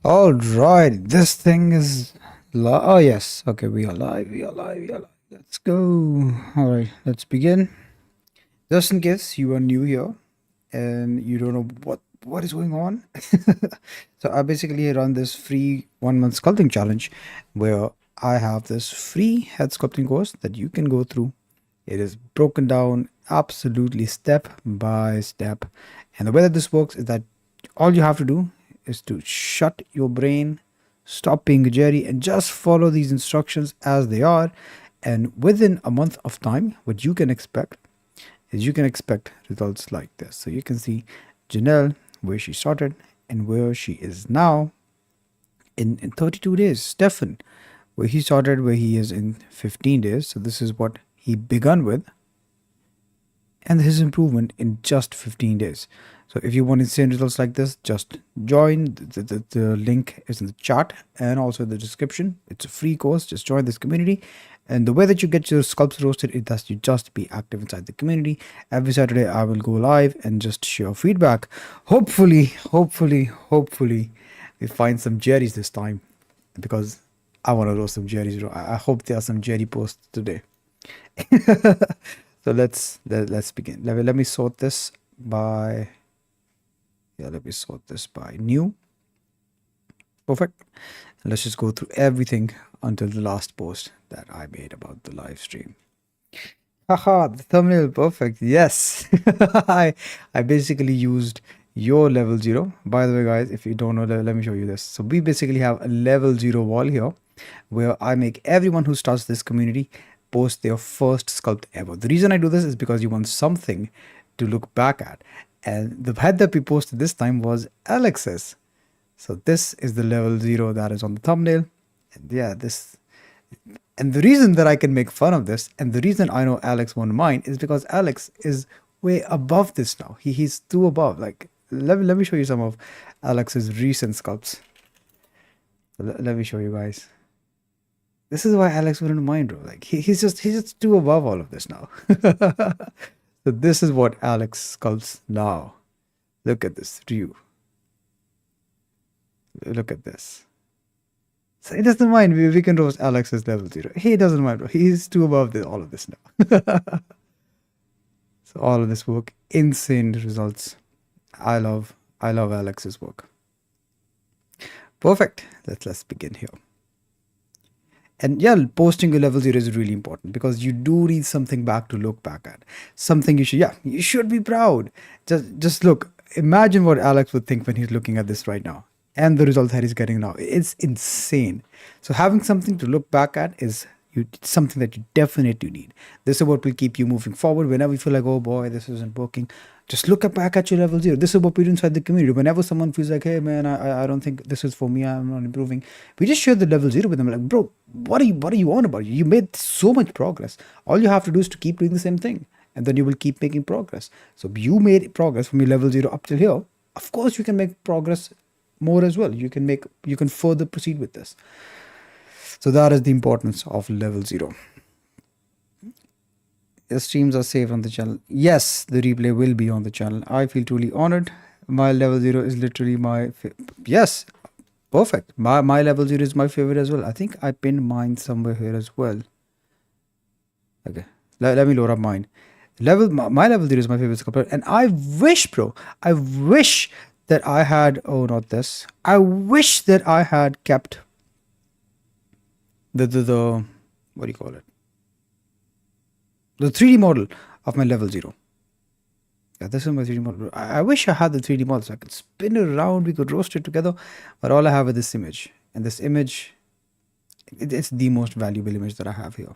All right, this thing is oh yes. Okay, we are live. We are live. We are live. Let's go. All right, let's begin. Just in case you are new here and you don't know what is going on, so I basically run this free 1 month sculpting challenge where I have this free head sculpting course that you can go through. It is broken down absolutely step by step, and the way that this works is that all you have to do is to shut your brain, stop being a Jerry, and just follow these instructions as they are. And within a month of time, what you can expect is you can expect results like this. So you can see Janelle, where she started and where she is now in 32 days. Stefan, where he started, where he is in 15 days. So this is what he begun with, and his improvement in just 15 days. So if you want insane results like this, just join. The link is in the chat and also in the description. It's a free course. Just join this community. And the way that you get your sculpts roasted is that you just be active inside the community. Every Saturday I will go live and just share feedback. Hopefully we find some Jerry's this time, because I want to roast some Jerry's. I hope there are some Jerry posts today. So let's begin. Let me sort this by let me sort this by new. Perfect. Let's just go through everything until the last post that I made about the live stream. Haha, the thumbnail, perfect. Yes. I basically used your level 0. By the way, guys, if you don't know, let me show you this. So we basically have a level 0 wall here where I make everyone who starts this community post their first sculpt ever. The reason I do this is because you want something to look back at. And the head that we posted this time was Alex's. So this is the level 0 that is on the thumbnail. And yeah, this. And the reason that I can make fun of this, and the reason I know Alex won't mind, is because Alex is way above this now. He's too above. Like, let me show you some of Alex's recent sculpts. Let me show you guys. This is why Alex wouldn't mind, bro. Like he's just too above all of this now. So this is what Alex sculpts now. Look at this Ryu. Look at this. So he doesn't mind. We can roast Alex's level 0. He doesn't mind, bro. He's too above all of this now. So all of this work, insane results. I love Alex's work. Perfect. Let's begin here. And yeah, posting your level 0 is really important because you do need something back to look back at. Something you should be proud. Just look, imagine what Alex would think when he's looking at this right now and the result that he's getting now. It's insane. So having something to look back at is something that you definitely need. This is what will keep you moving forward. Whenever you feel like, oh boy, this isn't working, just look back at your level 0. This is what we do inside the community. Whenever someone feels like, hey man, I don't think this is for me, I'm not improving, we just share the level 0 with them. Like, bro, what are you on about? You made so much progress. All you have to do is to keep doing the same thing, and then you will keep making progress. So you made progress from your level 0 up till here. Of course you can make progress more as well. You can further proceed with this. So that is the importance of level 0. The streams are saved on the channel. Yes, the replay will be on the channel. I feel truly honored. My level 0 is literally my yes, perfect. My level 0 is my favorite as well. I think I pinned mine somewhere here as well. Okay, let me load up mine. My level 0 is my favorite sculptor, and I wish, bro, I wish that I had, oh, not this. I wish that I had kept the what do you call it? The 3D model of my level 0. Yeah, this is my 3D model. I wish I had the 3D model so I could spin it around, we could roast it together, but all I have is this image. And this image, it's the most valuable image that I have here.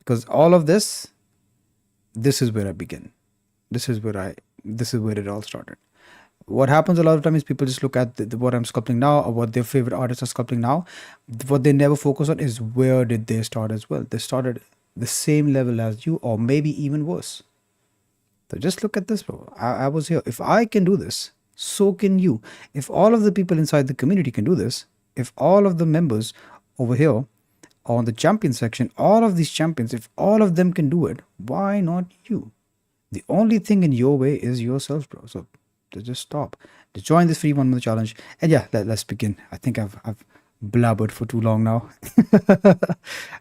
Because all of this is where I begin. This is where it all started. What happens a lot of times is people just look at what I'm sculpting now or what their favorite artists are sculpting now. What they never focus on is where did they start as well. They started the same level as you, or maybe even worse. So just look at this, bro. I was here. If I can do this, so can you. If all of the people inside the community can do this, if all of the members over here on the champion section, all of these champions, if all of them can do it, why not you? The only thing in your way is yourself, bro. So Just stop. Just join this free 1 month challenge. And yeah, let's begin. I think I've blabbered for too long now.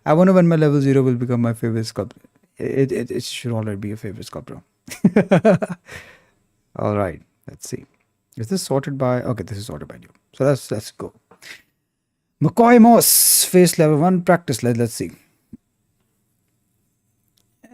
I wonder when my level 0 will become my favorite sculptor. It should already be a favorite sculptor. All right, let's see. Is this sorted by? Okay, this is sorted by new. So let's go. McCoy Moss, face level 1 practice. Let's see.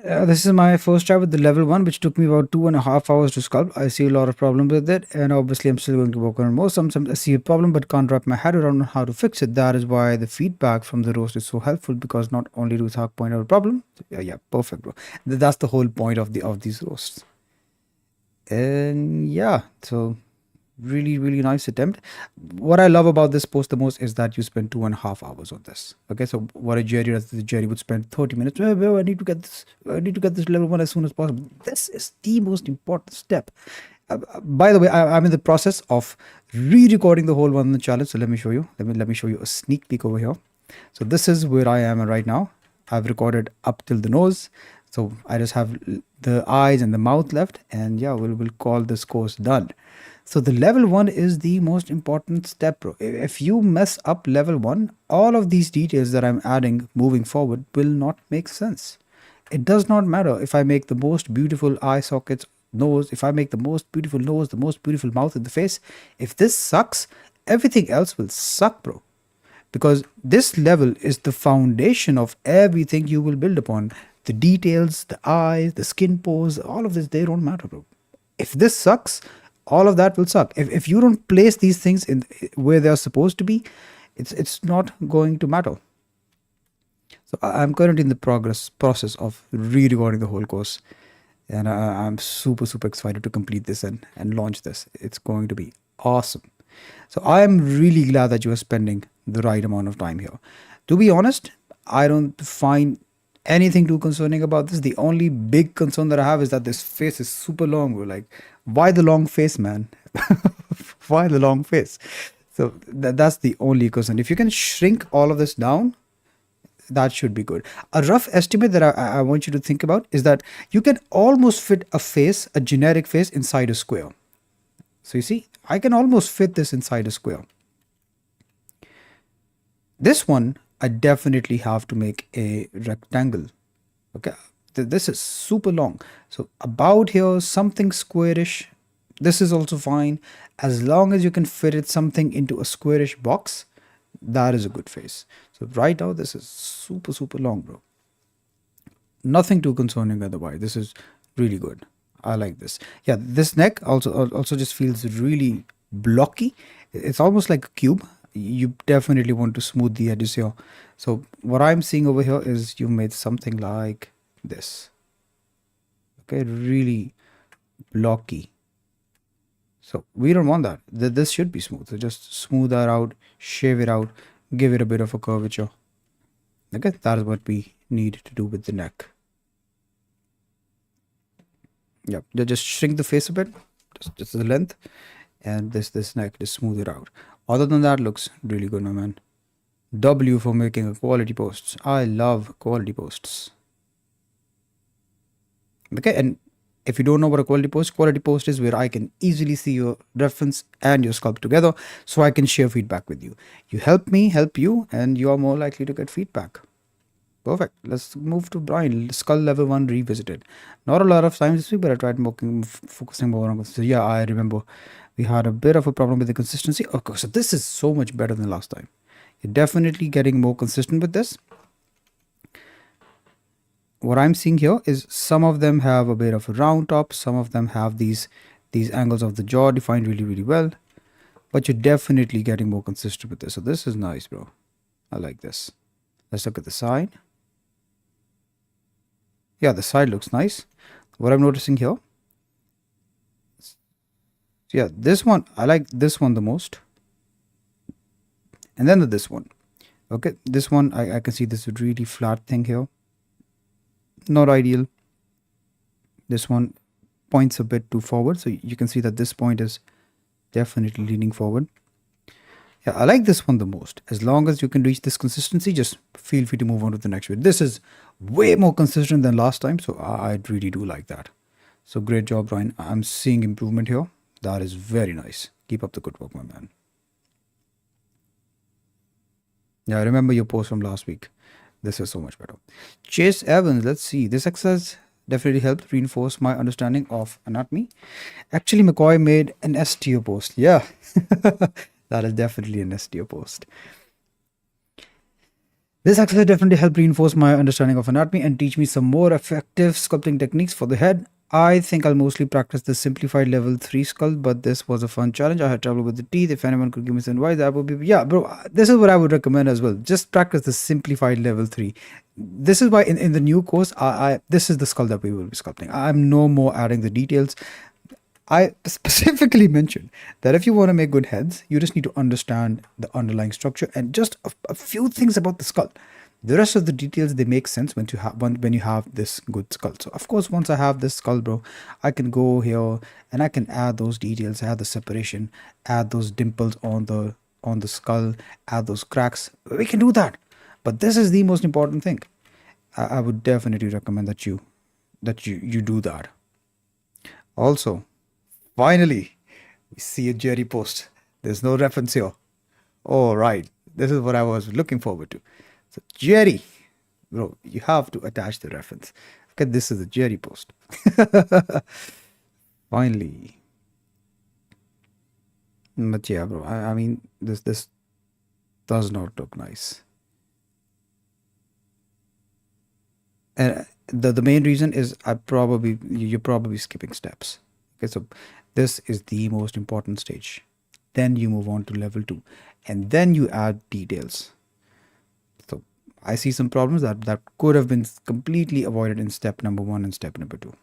This is my first try with the level 1, which took me about 2.5 hours to sculpt. I see a lot of problems with it, and obviously I'm still going to work on more. Some I see a problem but can't wrap my head around how to fix it. That is why the feedback from the roast is so helpful, because not only do Ishaq point out a problem, yeah, perfect, bro. That's the whole point of these roasts. And yeah, so really nice attempt. What I love about this post the most is that you spend 2.5 hours on this. Okay, so what a Jerry would spend 30 minutes. Well, I need to get this level 1 as soon as possible. This is the most important step. By the way, I'm in the process of re-recording the whole 1 month challenge. So let me show you. Let me show you a sneak peek over here. So this is where I am right now. I've recorded up till the nose. So I just have the eyes and the mouth left, and yeah, we'll call this course done. So the level 1 is the most important step, bro. If you mess up level 1, all of these details that I'm adding moving forward will not make sense. It does not matter if I make the most beautiful eye sockets, nose, if I make the most beautiful nose, the most beautiful mouth in the face. If this sucks, everything else will suck, bro. Because this level is the foundation of everything you will build upon. The details, the eyes, the skin pose, all of this, they don't matter, bro. If this sucks, all of that will suck. If you don't place these things in where they are supposed to be, it's not going to matter. So I'm currently in the process of re-recording the whole course, and I'm super excited to complete this and launch this. It's going to be awesome. So I am really glad that you are spending the right amount of time here. To be honest, I don't find anything too concerning about this. The only big concern that I have is that this face is super long. We're like, why the long face, man? Why the long face? So that's the only concern. If you can shrink all of this down, that should be good. A rough estimate that I want you to think about is that you can almost fit a generic face inside a square. So you see, I can almost fit this inside a square. This one, I definitely have to make a rectangle. Okay, this is super long. So about here, something squarish. This is also fine. As long as you can fit it something into a squarish box, that is a good face. So right now, this is super long, bro. Nothing too concerning otherwise. This is really good. I like this. Yeah, this neck also just feels really blocky. It's almost like a cube. You definitely want to smooth the edges here. So what I'm seeing over here is you made something like this. Okay, really blocky. So we don't want that. This should be smooth. So just smooth that out, shave it out, give it a bit of a curvature. Okay, that is what we need to do with the neck. Yeah, just shrink the face a bit, just the length, and this neck, just smooth it out. Other than that, looks really good, my man. W for making a quality posts. I love quality posts. Okay, and if you don't know what a quality post is where I can easily see your reference and your sculpt together, so I can share feedback with you. You help me, help you, and you are more likely to get feedback. Perfect. Let's move to Brian. Skull level 1 revisited. Not a lot of times this week, but I tried focusing more on. So yeah, I remember we had a bit of a problem with the consistency. Okay, so this is so much better than last time. You're definitely getting more consistent with this. What I'm seeing here is some of them have a bit of a round top. Some of them have these angles of the jaw defined really well. But you're definitely getting more consistent with this. So this is nice, bro. I like this. Let's look at the side. Yeah, the side looks nice. What I'm noticing here. Yeah, this one, I like this one the most. And then this one. Okay, this one, I can see this really flat thing here. Not ideal. This one points a bit too forward. So you can see that this point is definitely leaning forward. Yeah, I like this one the most. As long as you can reach this consistency, just feel free to move on to the next video. This is way more consistent than last time. So I really do like that. So great job, Brian. I'm seeing improvement here. That is very nice. Keep up the good work, my man. Yeah, I remember your post from last week. This is so much better. Chase Evans, let's see. This exercise definitely helped reinforce my understanding of anatomy. Actually, McCoy made an STO post. Yeah, that is definitely an STO post. This exercise definitely helped reinforce my understanding of anatomy and teach me some more effective sculpting techniques for the head. I think I'll mostly practice the simplified level 3 sculpt, but this was a fun challenge. I had trouble with the teeth. If anyone could give me some advice, that would be, yeah, bro. This is what I would recommend as well. Just practice the simplified level 3. This is why in the new course, this is the sculpt that we will be sculpting. I'm no more adding the details. I specifically mentioned that if you want to make good heads, you just need to understand the underlying structure and just a few things about the skull. The rest of the details, they make sense when you have this good skull. So of course, once I have this skull, bro, I can go here and I can add those details, add the separation, add those dimples on the skull, add those cracks. We can do that. But this is the most important thing. I would definitely recommend that you do that. Also, finally, we see a Jerry post. There's no reference here. All right, this is what I was looking forward to. So Jerry, bro, you have to attach the reference. Okay, this is a Jerry post. Finally, but yeah, bro. I mean, this does not look nice. And the main reason is you're probably skipping steps. Okay, so this is the most important stage. Then you move on to level 2, and then you add details. So I see some problems that could have been completely avoided in step number 1 and step number 2.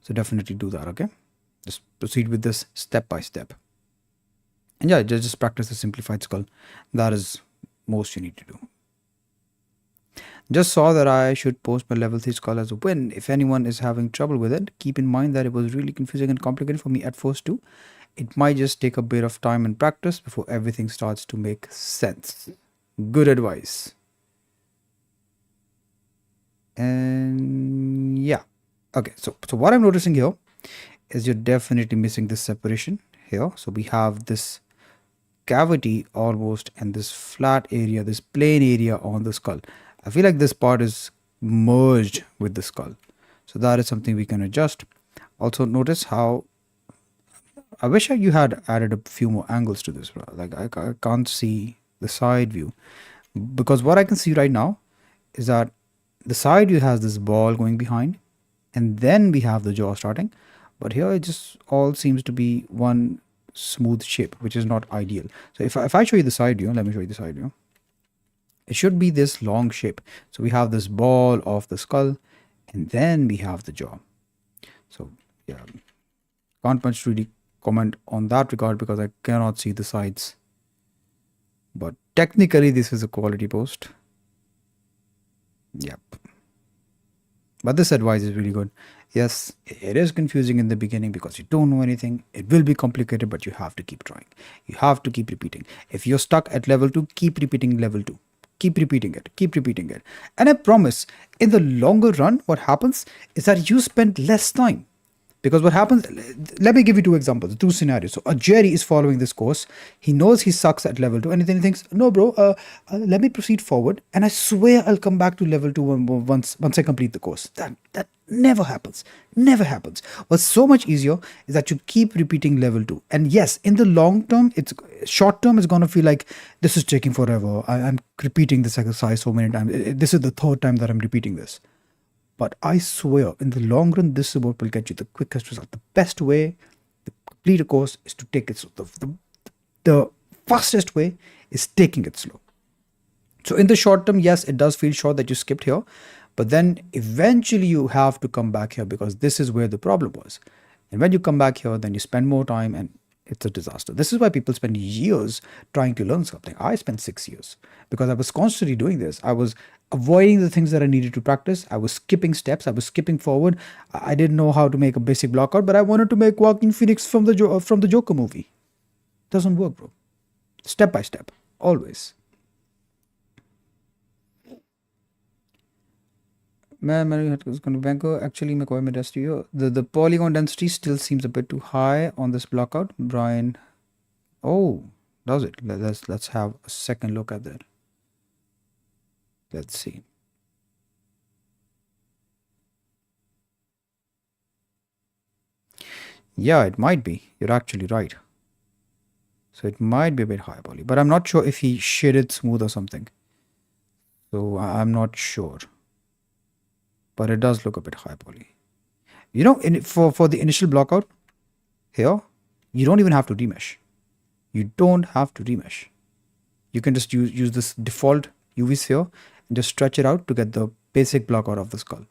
So definitely do that. Okay, just proceed with this step by step. And yeah, just practice the simplified skull. That is most you need to do. Just saw that I should post my level 3 skull as a win. If anyone is having trouble with it, keep in mind that it was really confusing and complicated for me at first too. It might just take a bit of time and practice before everything starts to make sense. Good advice. And yeah. Okay, so what I'm noticing here is you're definitely missing this separation here. So we have this cavity almost and this flat area, this plain area on the skull. I feel like this part is merged with the skull. So that is something we can adjust. Also notice how I wish you had added a few more angles to this, bro. Like I can't see the side view, because what I can see right now is that the side view has this ball going behind, and then we have the jaw starting. But here it just all seems to be one smooth shape, which is not ideal. So if I show you the side view, let me show you the side view. It should be this long shape. So we have this ball of the skull, and then we have the jaw. So yeah, can't much really comment on that regard because I cannot see the sides. But technically this is a quality post. Yep. But this advice is really good. Yes, it is confusing in the beginning because you don't know anything. It will be complicated, but you have to keep trying. You have to keep repeating. If you're stuck at level 2, keep repeating level 2. Keep repeating it. Keep repeating it. And I promise, in the longer run, what happens is that you spend less time. Because what happens, let me give you 2 examples, 2 scenarios. So a Jerry is following this course. He knows he sucks at level 2 and then he thinks, no, bro, let me proceed forward. And I swear I'll come back to level 2 once I complete the course. That never happens. Never happens. What's so much easier is that you keep repeating level 2. And yes, in the long term, short term, it's going to feel like this is taking forever. I'm repeating this exercise so many times. This is the 3rd time that I'm repeating this. But I swear, in the long run, this is what will get you the quickest result. The best way to complete a course is to take it slow. The fastest way is taking it slow. So in the short term, yes, it does feel short that you skipped here. But then eventually you have to come back here because this is where the problem was. And when you come back here, then you spend more time and it's a disaster. This is why people spend years trying to learn something. I spent 6 years because I was constantly doing this. I was avoiding the things that I needed to practice. I was skipping steps. I was skipping forward. I didn't know how to make a basic blockout, but I wanted to make Joaquin Phoenix from the Joker movie. Doesn't work, bro. Step by step, always. Man, is going to Banco. Actually, मैं कोई में rest you. The polygon density still seems a bit too high on this blockout, Brian. Oh, does it? Let's have a second look at that. Let's see. Yeah, it might be. You're actually right. So it might be a bit high poly, but I'm not sure if he shaded smooth or something. So I'm not sure, but it does look a bit high poly. You know, for the initial blockout here, you don't even have to remesh. You don't have to remesh. You can just use this default UV sphere and just stretch it out to get the basic blockout of the skull.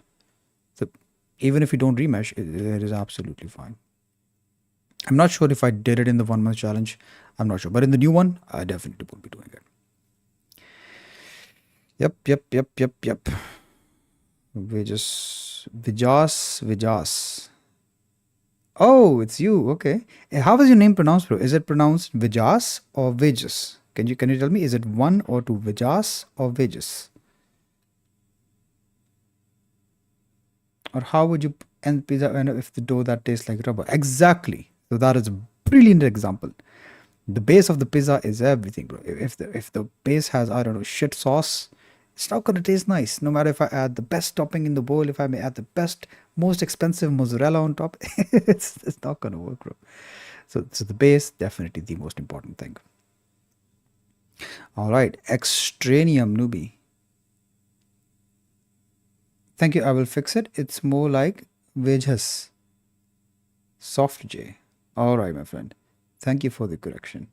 So even if you don't remesh, it is absolutely fine. I'm not sure if I did it in the 1 month challenge. I'm not sure. But in the new one, I definitely won't be doing it. Yep. Vijas. Oh, it's you. Okay. How is your name pronounced, bro? Is it pronounced Vijas or Vijas? Can you tell me? Is it one or two? Vijas or Vijas? Or how would you end pizza if the dough that tastes like rubber? Exactly. So that is a brilliant example. The base of the pizza is everything, bro. If the base has, I don't know, shit sauce, it's not gonna taste nice. No matter if I add the best topping in the bowl, if I may add the best, most expensive mozzarella on top, it's not gonna work, bro. So the base definitely the most important thing. All right, extraneum newbie. Thank you. I will fix it. It's more like wages. Soft J. All right, my friend. Thank you for the correction.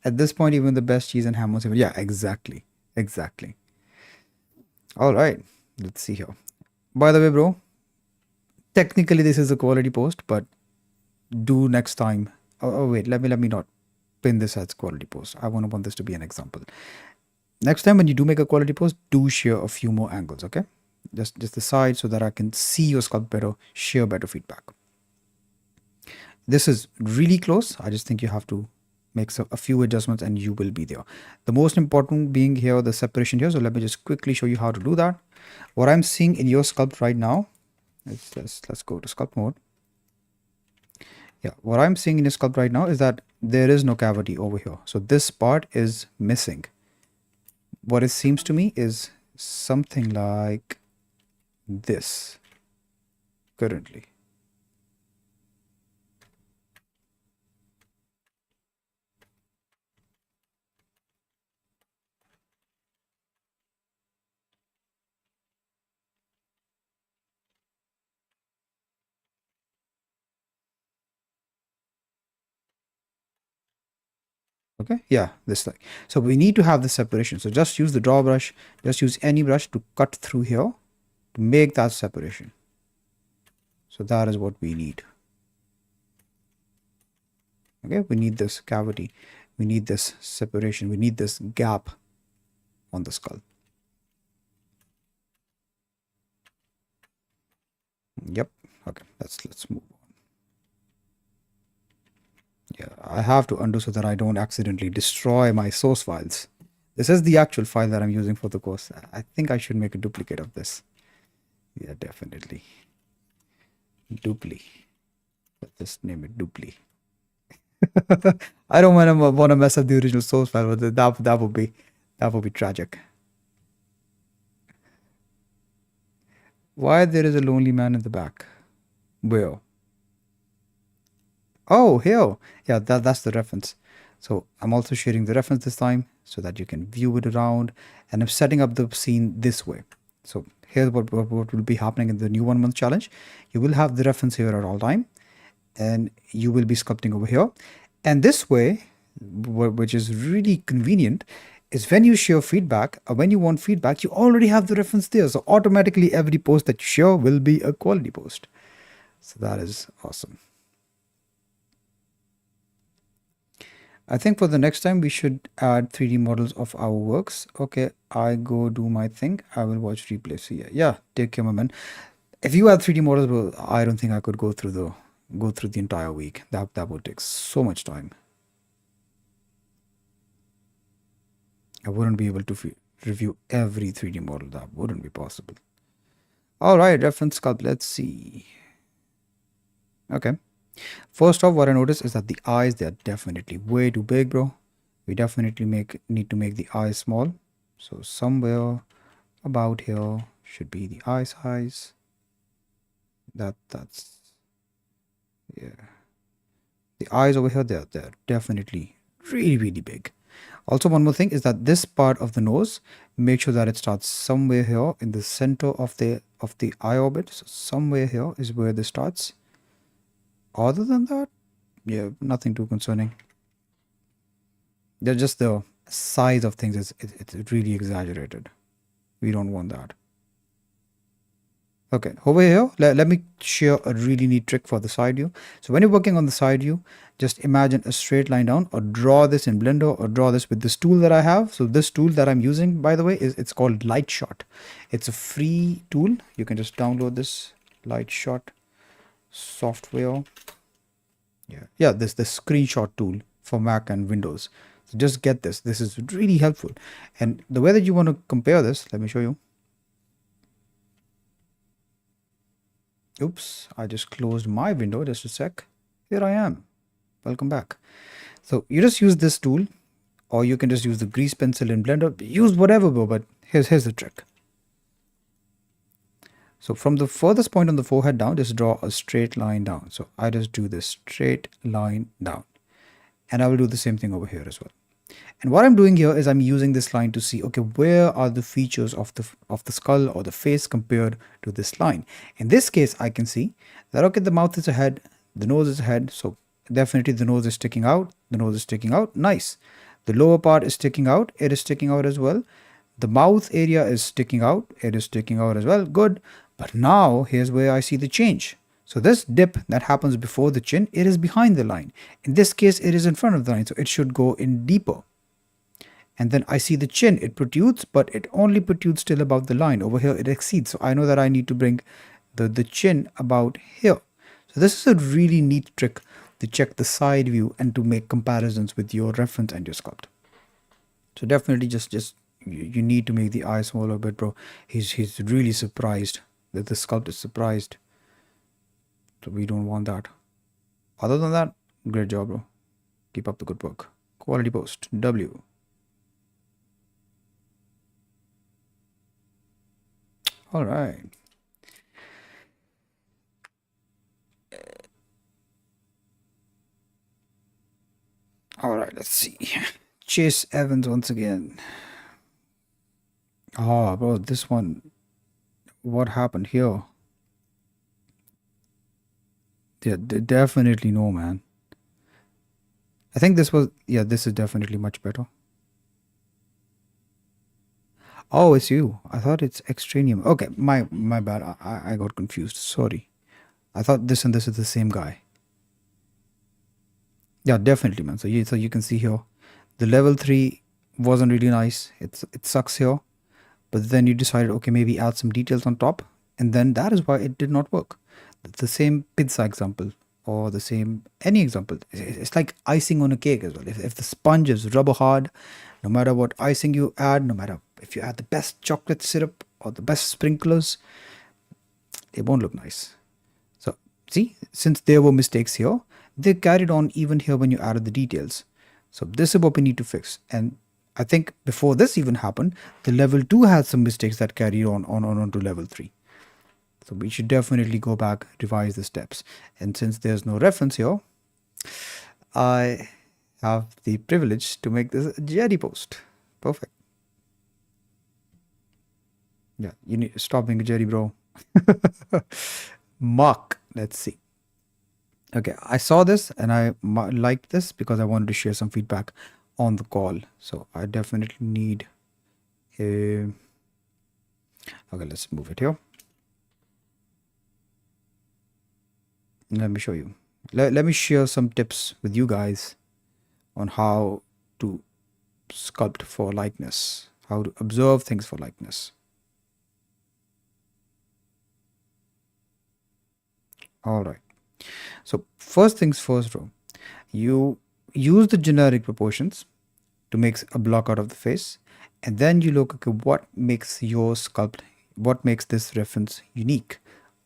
At this point, even the best cheese and ham was even. Yeah, exactly. Exactly. All right. Let's see here. By the way, bro, technically this is a quality post, but do next time. Oh wait, let me not pin this as quality post. I want this to be an example. Next time when you do make a quality post, do share a few more angles, okay? Just the side so that I can see your sculpt better, share better feedback. This is really close. I just think you have to make a few adjustments and you will be there. The most important being here, the separation here. So let me just quickly show you how to do that. What I'm seeing in your sculpt right now, let's go to sculpt mode. Yeah, what I'm seeing in your sculpt right now is that there is no cavity over here. So this part is missing. What it seems to me is something like this currently. Okay, yeah, this thing. So we need to have this separation. So just use the draw brush, just use any brush to cut through here to make that separation. So that is what we need. Okay, we need this cavity, we need this separation, we need this gap on the skull. Yep. Okay, let's move on. Yeah, I have to undo so that I don't accidentally destroy my source files. This is the actual file that I'm using for the course. I think I should make a duplicate of this. Yeah, definitely. Dupli. Let's just name it Dupli. I don't want to mess up the original source file, but that would be tragic. Why there is a lonely man in the back? Where? Oh, here. Yeah, that's the reference. So I'm also sharing the reference this time so that you can view it around. And I'm setting up the scene this way. So here's what will be happening in the new 1 month challenge. You will have the reference here at all time. And you will be sculpting over here. And this way, which is really convenient, is when you share feedback or when you want feedback, you already have the reference there. So automatically every post that you share will be a quality post. So that is awesome. I think for the next time we should add 3D models of our works. Okay, I go do my thing. I will watch replay. So yeah, take care, my man. If you add 3D models, well, I don't think I could go through the entire week. That would take so much time. I wouldn't be able to review every 3D model. That wouldn't be possible. All right, reference sculpt. Let's see. Okay. First off, what I noticed is that the eyes, they're definitely way too big, bro. We definitely need to make the eyes small. So somewhere about here should be the eye size. That's yeah. The eyes over here, they're definitely really big. Also, one more thing is that this part of the nose, make sure that it starts somewhere here in the center of the eye orbit. So somewhere here is where this starts. Other than that, yeah, nothing too concerning. They're just the size of things is it's really exaggerated. We don't want that. Okay, over here, let me share a really neat trick for the side view. So when you're working on the side view, just imagine a straight line down or draw this in Blender or draw this with this tool that I have. So this tool that I'm using, by the way, it's called Light Shot. It's a free tool. You can just download this Light Shot software. Yeah, this screenshot tool for Mac and Windows. So just get this. This is really helpful. And the way that you want to compare this, let me show you. Oops, I just closed my window, just a sec. Here I am. Welcome back. So you just use this tool, or you can just use the grease pencil in Blender. Use whatever, bro, but here's the trick. So from the furthest point on the forehead down, just draw a straight line down. So I just do this straight line down. And I will do the same thing over here as well. And what I'm doing here is I'm using this line to see, okay, where are the features of the skull or the face compared to this line. In this case, I can see that, okay, the mouth is ahead, the nose is ahead. So definitely the nose is sticking out, the nose is sticking out. Nice. The lower part is sticking out. It is sticking out as well. The mouth area is sticking out. It is sticking out as well. Good. But now here's where I see the change. So this dip that happens before the chin, it is behind the line. In this case, it is in front of the line. So it should go in deeper. And then I see the chin, it protrudes, but it only protrudes still above the line. Over here, it exceeds. So I know that I need to bring the chin about here. So this is a really neat trick to check the side view and to make comparisons with your reference and your sculpt. So definitely just you need to make the eye smaller a bit, bro. He's really surprised that the sculpt is surprised. So we don't want that. Other than that, great job, bro. Keep up the good work. Quality post. W. All right. All right, let's see. Chase Evans once again. Oh, bro, this one. What happened here? They definitely no, man. I think this was, yeah, this is definitely much better. Oh, it's you. I thought it's Extranium. Okay, my bad. I got confused. Sorry. I thought this and this is the same guy. Yeah, definitely, man. So you can see here, the level 3 wasn't really nice. It sucks here. But then you decided, okay, maybe add some details on top. And then that is why it did not work. The same pizza example or the same any example. It's like icing on a cake as well. If the sponge is rubber hard, no matter what icing you add, no matter if you add the best chocolate syrup or the best sprinklers, it won't look nice. So see, since there were mistakes here, they carried on even here when you added the details. So this is what we need to fix. And I think before this even happened, the level 2 had some mistakes that carried on to level 3. So we should definitely go back, revise the steps. And since there's no reference here, I have the privilege to make this a Jerry post. Perfect. Yeah, you need to stop being a Jerry, bro. Mark, let's see. Okay, I saw this and I liked this because I wanted to share some feedback on the call. So I definitely need a... Okay, let's move it here. Let me show you. Let me share some tips with you guys on how to sculpt for likeness, how to observe things for likeness. All right. So first things first, bro. You use the generic proportions to make a block out of the face. And then you look, okay, what makes your sculpt, what makes this reference unique?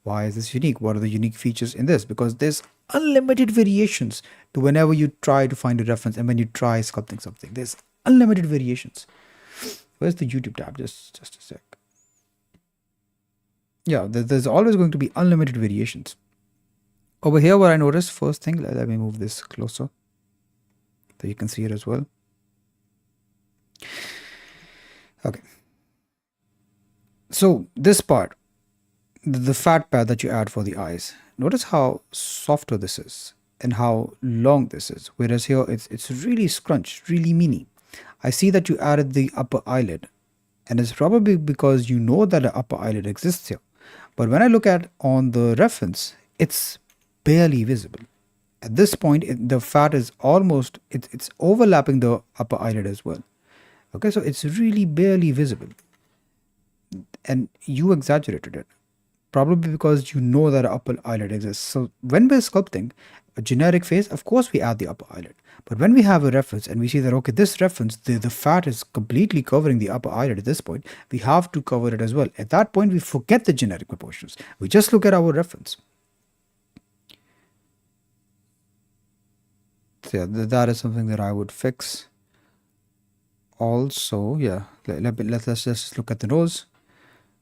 Why is this unique? What are the unique features in this? Because there's unlimited variations to whenever you try to find a reference and when you try sculpting something. There's unlimited variations. Where's the YouTube tab? Just a sec. Yeah, there's always going to be unlimited variations. Over here, what I noticed, first thing, let me move this closer so you can see it as well. Okay. So this part, the fat pad that you add for the eyes, notice how softer this is and how long this is. Whereas here, it's really scrunched, really mini. I see that you added the upper eyelid, and it's probably because you know that the upper eyelid exists here. But when I look at on the reference, it's barely visible. At this point, the fat is almost, it's overlapping the upper eyelid as well. Okay, so it's really barely visible. And you exaggerated it. Probably because you know that upper eyelid exists. So when we're sculpting a generic face, of course we add the upper eyelid. But when we have a reference and we see that, okay, this reference, the fat is completely covering the upper eyelid at this point, we have to cover it as well. At that point, we forget the generic proportions. We just look at our reference. So yeah, that is something that I would fix. Also, yeah, let's just look at the nose.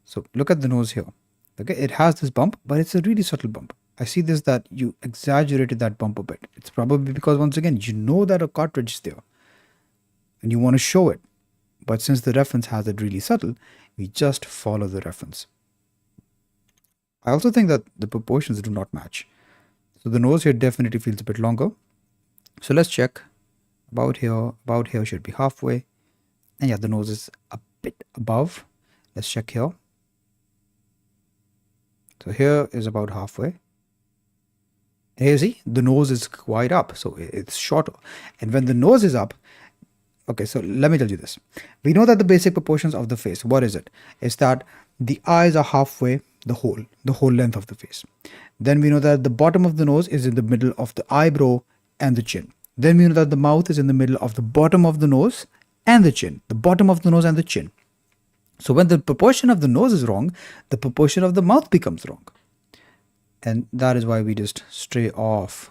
So look at the nose here. Okay, it has this bump, but it's a really subtle bump. I see this that you exaggerated that bump a bit. It's probably because, once again, you know that a cartridge is there and you want to show it. But since the reference has it really subtle, we just follow the reference. I also think that the proportions do not match. So the nose here definitely feels a bit longer. So let's check. About here should be halfway. And yeah, the nose is a bit above. Let's check here. So here is about halfway. And here, see, the nose is quite up, so it's shorter. And when the nose is up, okay, so let me tell you this. We know that the basic proportions of the face, what is it? It's that the eyes are halfway, the whole length of the face. Then we know that the bottom of the nose is in the middle of the eyebrow and the chin. Then we know that the mouth is in the middle of the bottom of the nose and the chin. The bottom of the nose and the chin. So when the proportion of the nose is wrong, the proportion of the mouth becomes wrong. And that is why we just stray off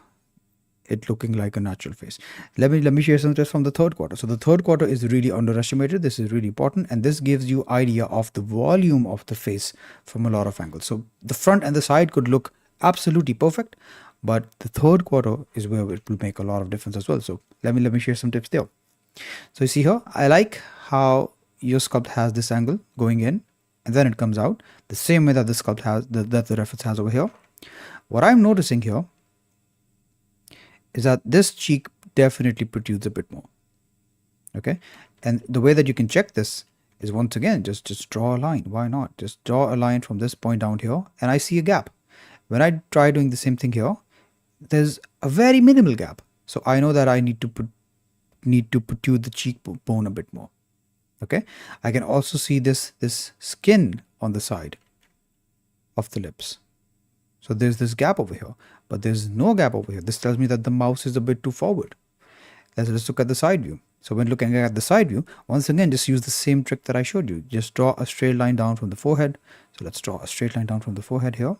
it looking like a natural face. Let me share some tips from the third quarter. So the third quarter is really underestimated. This is really important. And this gives you idea of the volume of the face from a lot of angles. So the front and the side could look absolutely perfect. But the third quarter is where it will make a lot of difference as well. So let me share some tips there. So you see here, I like how your sculpt has this angle going in and then it comes out the same way that the sculpt has, that the reference has over here. What I'm noticing here is that this cheek definitely protrudes a bit more. Okay. And the way that you can check this is, once again, just draw a line. Why not? Just draw a line from this point down here and I see a gap. When I try doing the same thing here, there's a very minimal gap. So I know that I need to protrude the cheekbone a bit more. Okay. I can also see this skin on the side of the lips. So there's this gap over here, but there's no gap over here. This tells me that the mouse is a bit too forward. Let's look at the side view. So when looking at the side view, once again, just use the same trick that I showed you. Just draw a straight line down from the forehead. So let's draw a straight line down from the forehead here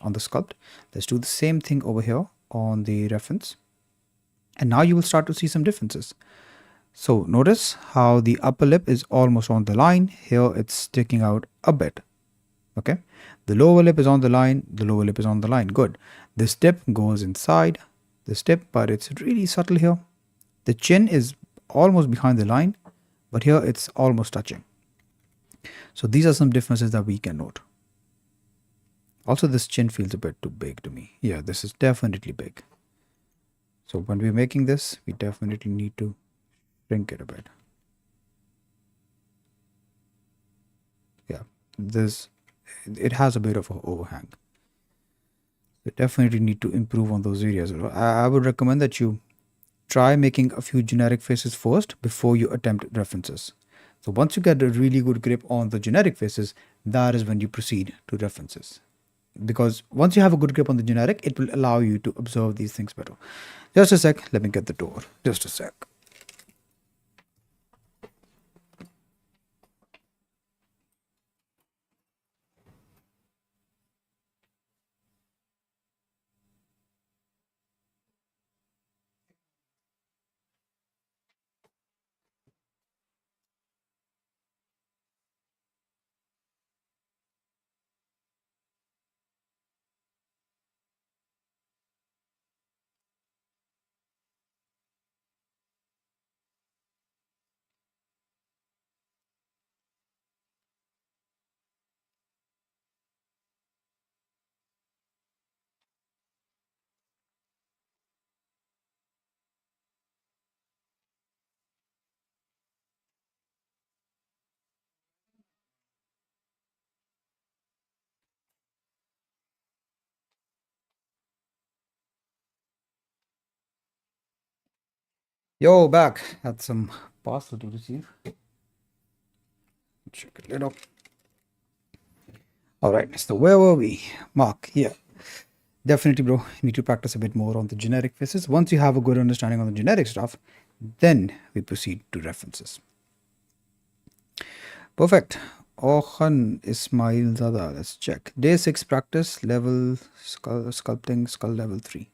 on the sculpt. Let's do the same thing over here on the reference. And now you will start to see some differences. So notice how the upper lip is almost on the line. Here it's sticking out a bit. Okay. The lower lip is on the line. The lower lip is on the line. Good. This tip goes inside this tip, but it's really subtle here. The chin is almost behind the line, but here it's almost touching. So these are some differences that we can note. Also, this chin feels a bit too big to me. Yeah, this is definitely big. So when we're making this, we definitely need to shrink it a bit. Yeah, it has a bit of an overhang. You definitely need to improve on those areas. I would recommend that you try making a few generic faces first before you attempt references. So once you get a really good grip on the generic faces, that is when you proceed to references. Because once you have a good grip on the generic, it will allow you to observe these things better. Just a sec, let me get the door. Just a sec. Yo, back. Had some parcel to receive. Check it out. All right. So where were we? Mark. Yeah. Definitely, bro. You need to practice a bit more on the generic faces. Once you have a good understanding on the generic stuff, then we proceed to references. Perfect. Ohan Ismail Zada. Let's check. Day 6 practice level sculpting skull level 3.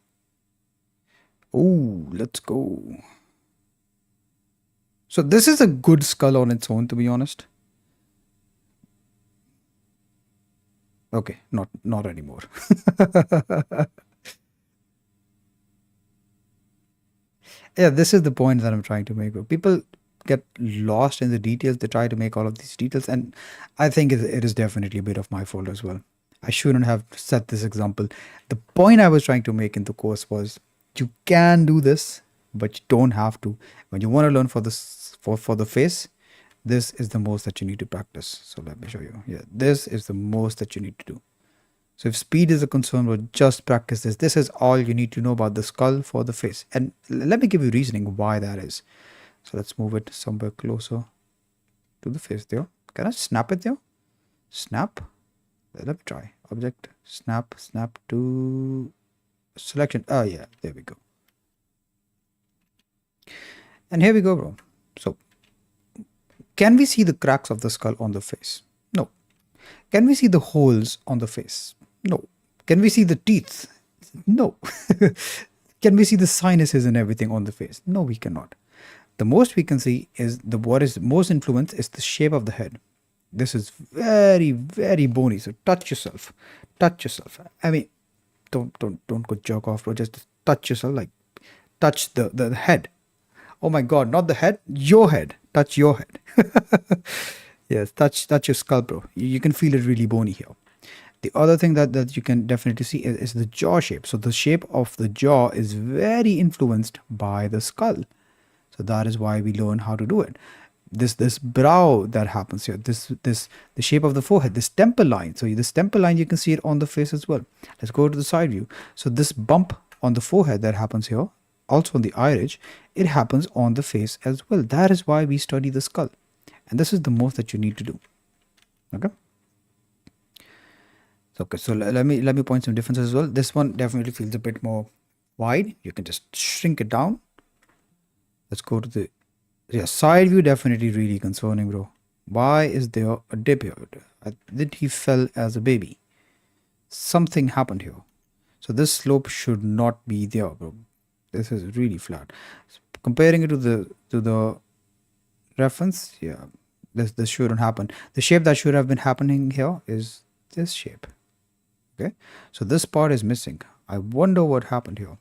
Oh, let's go. So this is a good skull on its own, to be honest. Okay, not anymore. Yeah, this is the point that I'm trying to make. People get lost in the details. They try to make all of these details, and I think it is definitely a bit of my fault as well. I shouldn't have set this example. The point I was trying to make in the course was you can do this, but you don't have to. When you want to learn for this for the face, this is the most that you need to practice. So let me show you. Yeah, this is the most that you need to do. So if speed is a concern, well, just practice this. This is all you need to know about the skull for the face. And let me give you reasoning why that is. So let's move it somewhere closer to the face there. Can I snap it there? Snap. Let me try. Object, snap, snap to selection. Oh yeah, there we go. And here we go, bro. So can we see the cracks of the skull on the face? No. Can we see the holes on the face? No. Can we see the teeth? No. Can we see the sinuses and everything on the face? No, we cannot. The most we can see is what is most influenced is the shape of the head. This is very, very bony. So touch yourself. Touch yourself. I mean, don't go jerk off, bro. Just touch yourself, like touch the head. Oh my god, not the head, your head. Touch your head. Yes, touch your skull, bro. You can feel it really bony here. The other thing that you can definitely see is the jaw shape. So the shape of the jaw is very influenced by the skull. So that is why we learn how to do it. This brow that happens here, the shape of the forehead, this temple line. So this temple line, you can see it on the face as well. Let's go to the side view. So this bump on the forehead that happens here, also on the eye ridge, it happens on the face as well. That is why we study the skull. And this is the most that you need to do. Okay. Okay, so let me point some differences as well. This one definitely feels a bit more wide. You can just shrink it down. Let's go to the side view. Definitely really concerning, bro. Why is there a dip here? I think he fell as a baby. Something happened here. So this slope should not be there, bro. This is really flat. So comparing it to the reference, yeah, this shouldn't happen. The shape that should have been happening here is this shape. Okay, so this part is missing. I wonder what happened here.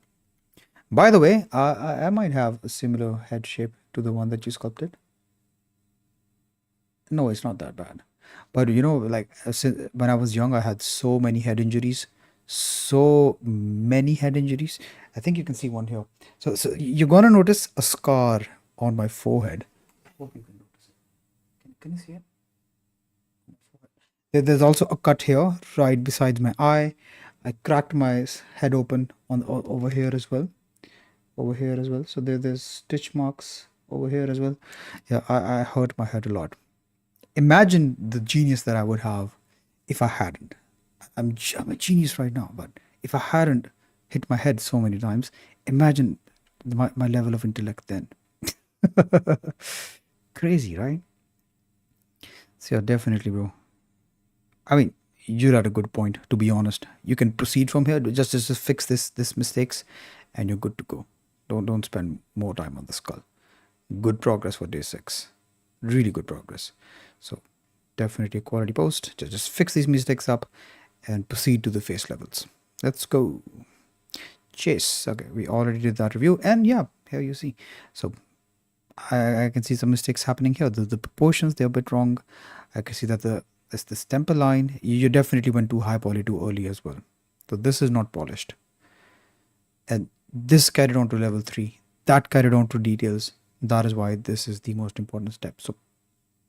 By the way, I might have a similar head shape to the one that you sculpted. No, it's not that bad. But you know, like when I was young, I had so many head injuries. So many head injuries. I think you can see one here. So you're gonna notice a scar on my forehead. I hope you can notice it. Can you see it? There's also a cut here, right beside my eye. I cracked my head open on over here as well. Over here as well. So there's stitch marks over here as well. Yeah, I hurt my head a lot. Imagine the genius that I would have if I hadn't. I'm a genius right now, but if I hadn't hit my head so many times, imagine my level of intellect then. Crazy, right? So yeah, definitely, bro. I mean, you're at a good point, to be honest. You can proceed from here. Just fix this mistakes, and you're good to go. Don't spend more time on the skull. Good progress for day 6. Really good progress. So definitely a quality post. Just fix these mistakes up and proceed to the face levels. Let's go. Chase. Okay, we already did that review, and yeah, here you see. So I can see some mistakes happening here. The proportions, they're a bit wrong. I can see that this temple line, you definitely went too high poly too early as well. So this is not polished. And this carried on to level 3. That carried on to details. That is why this is the most important step. So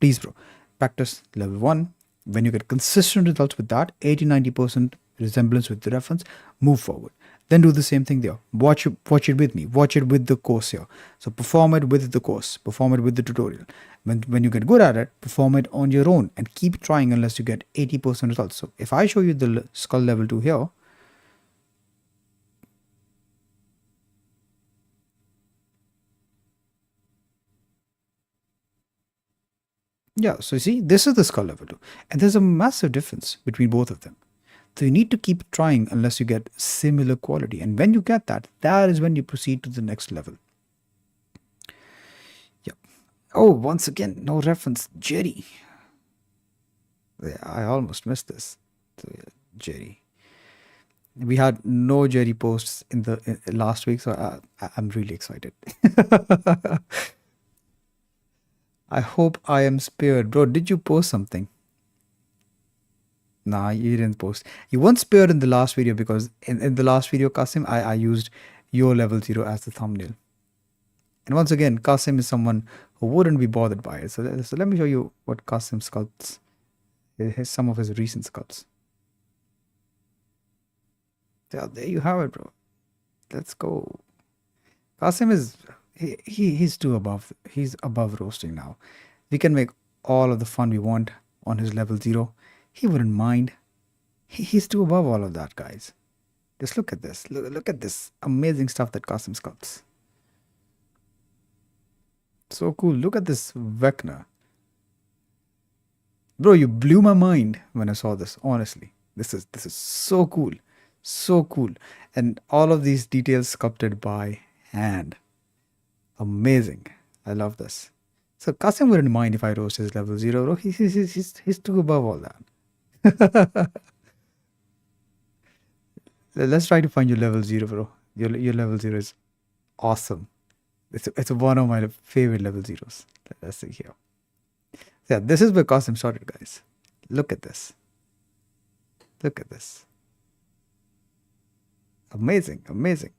please, bro, practice level 1. When you get consistent results with that, 80-90% resemblance with the reference, move forward. Then do the same thing there. Watch it with me. Watch it with the course here. So perform it with the course. Perform it with the tutorial. When you get good at it, perform it on your own and keep trying unless you get 80% results. So if I show you the skull level 2 here, yeah, so you see, this is the skull level 2. And there's a massive difference between both of them. So you need to keep trying unless you get similar quality. And when you get that, that is when you proceed to the next level. Yep. Oh, once again, no reference. Jerry. Yeah, I almost missed this. So, yeah, Jerry. We had no Jerry posts in the last week, so I'm really excited. I hope I am spared. Bro, did you post something? Nah, you didn't post. You weren't spared in the last video because in the last video, Kasim, I used your level 0 as the thumbnail. And once again, Kasim is someone who wouldn't be bothered by it. So let me show you what Kasim sculpts. Some of his recent sculpts. Yeah, there you have it, bro. Let's go. Kasim is he's too above. He's above roasting now. We can make all of the fun we want on his level 0. He wouldn't mind. He's too above all of that, guys. Just look at this. Look at this amazing stuff that Kasim sculpts. So cool. Look at this Vecna. Bro, you blew my mind when I saw this, honestly. This is so cool. So cool. And all of these details sculpted by hand. Amazing. I love this. So Kasim wouldn't mind if I roast his level 0, bro. He's too above all that. Let's try to find your level 0, bro. Your level 0 is awesome. It's one of my favorite level 0s. Let's see here. Yeah, this is where Kasim started, guys. Look at this. Look at this. Amazing, amazing.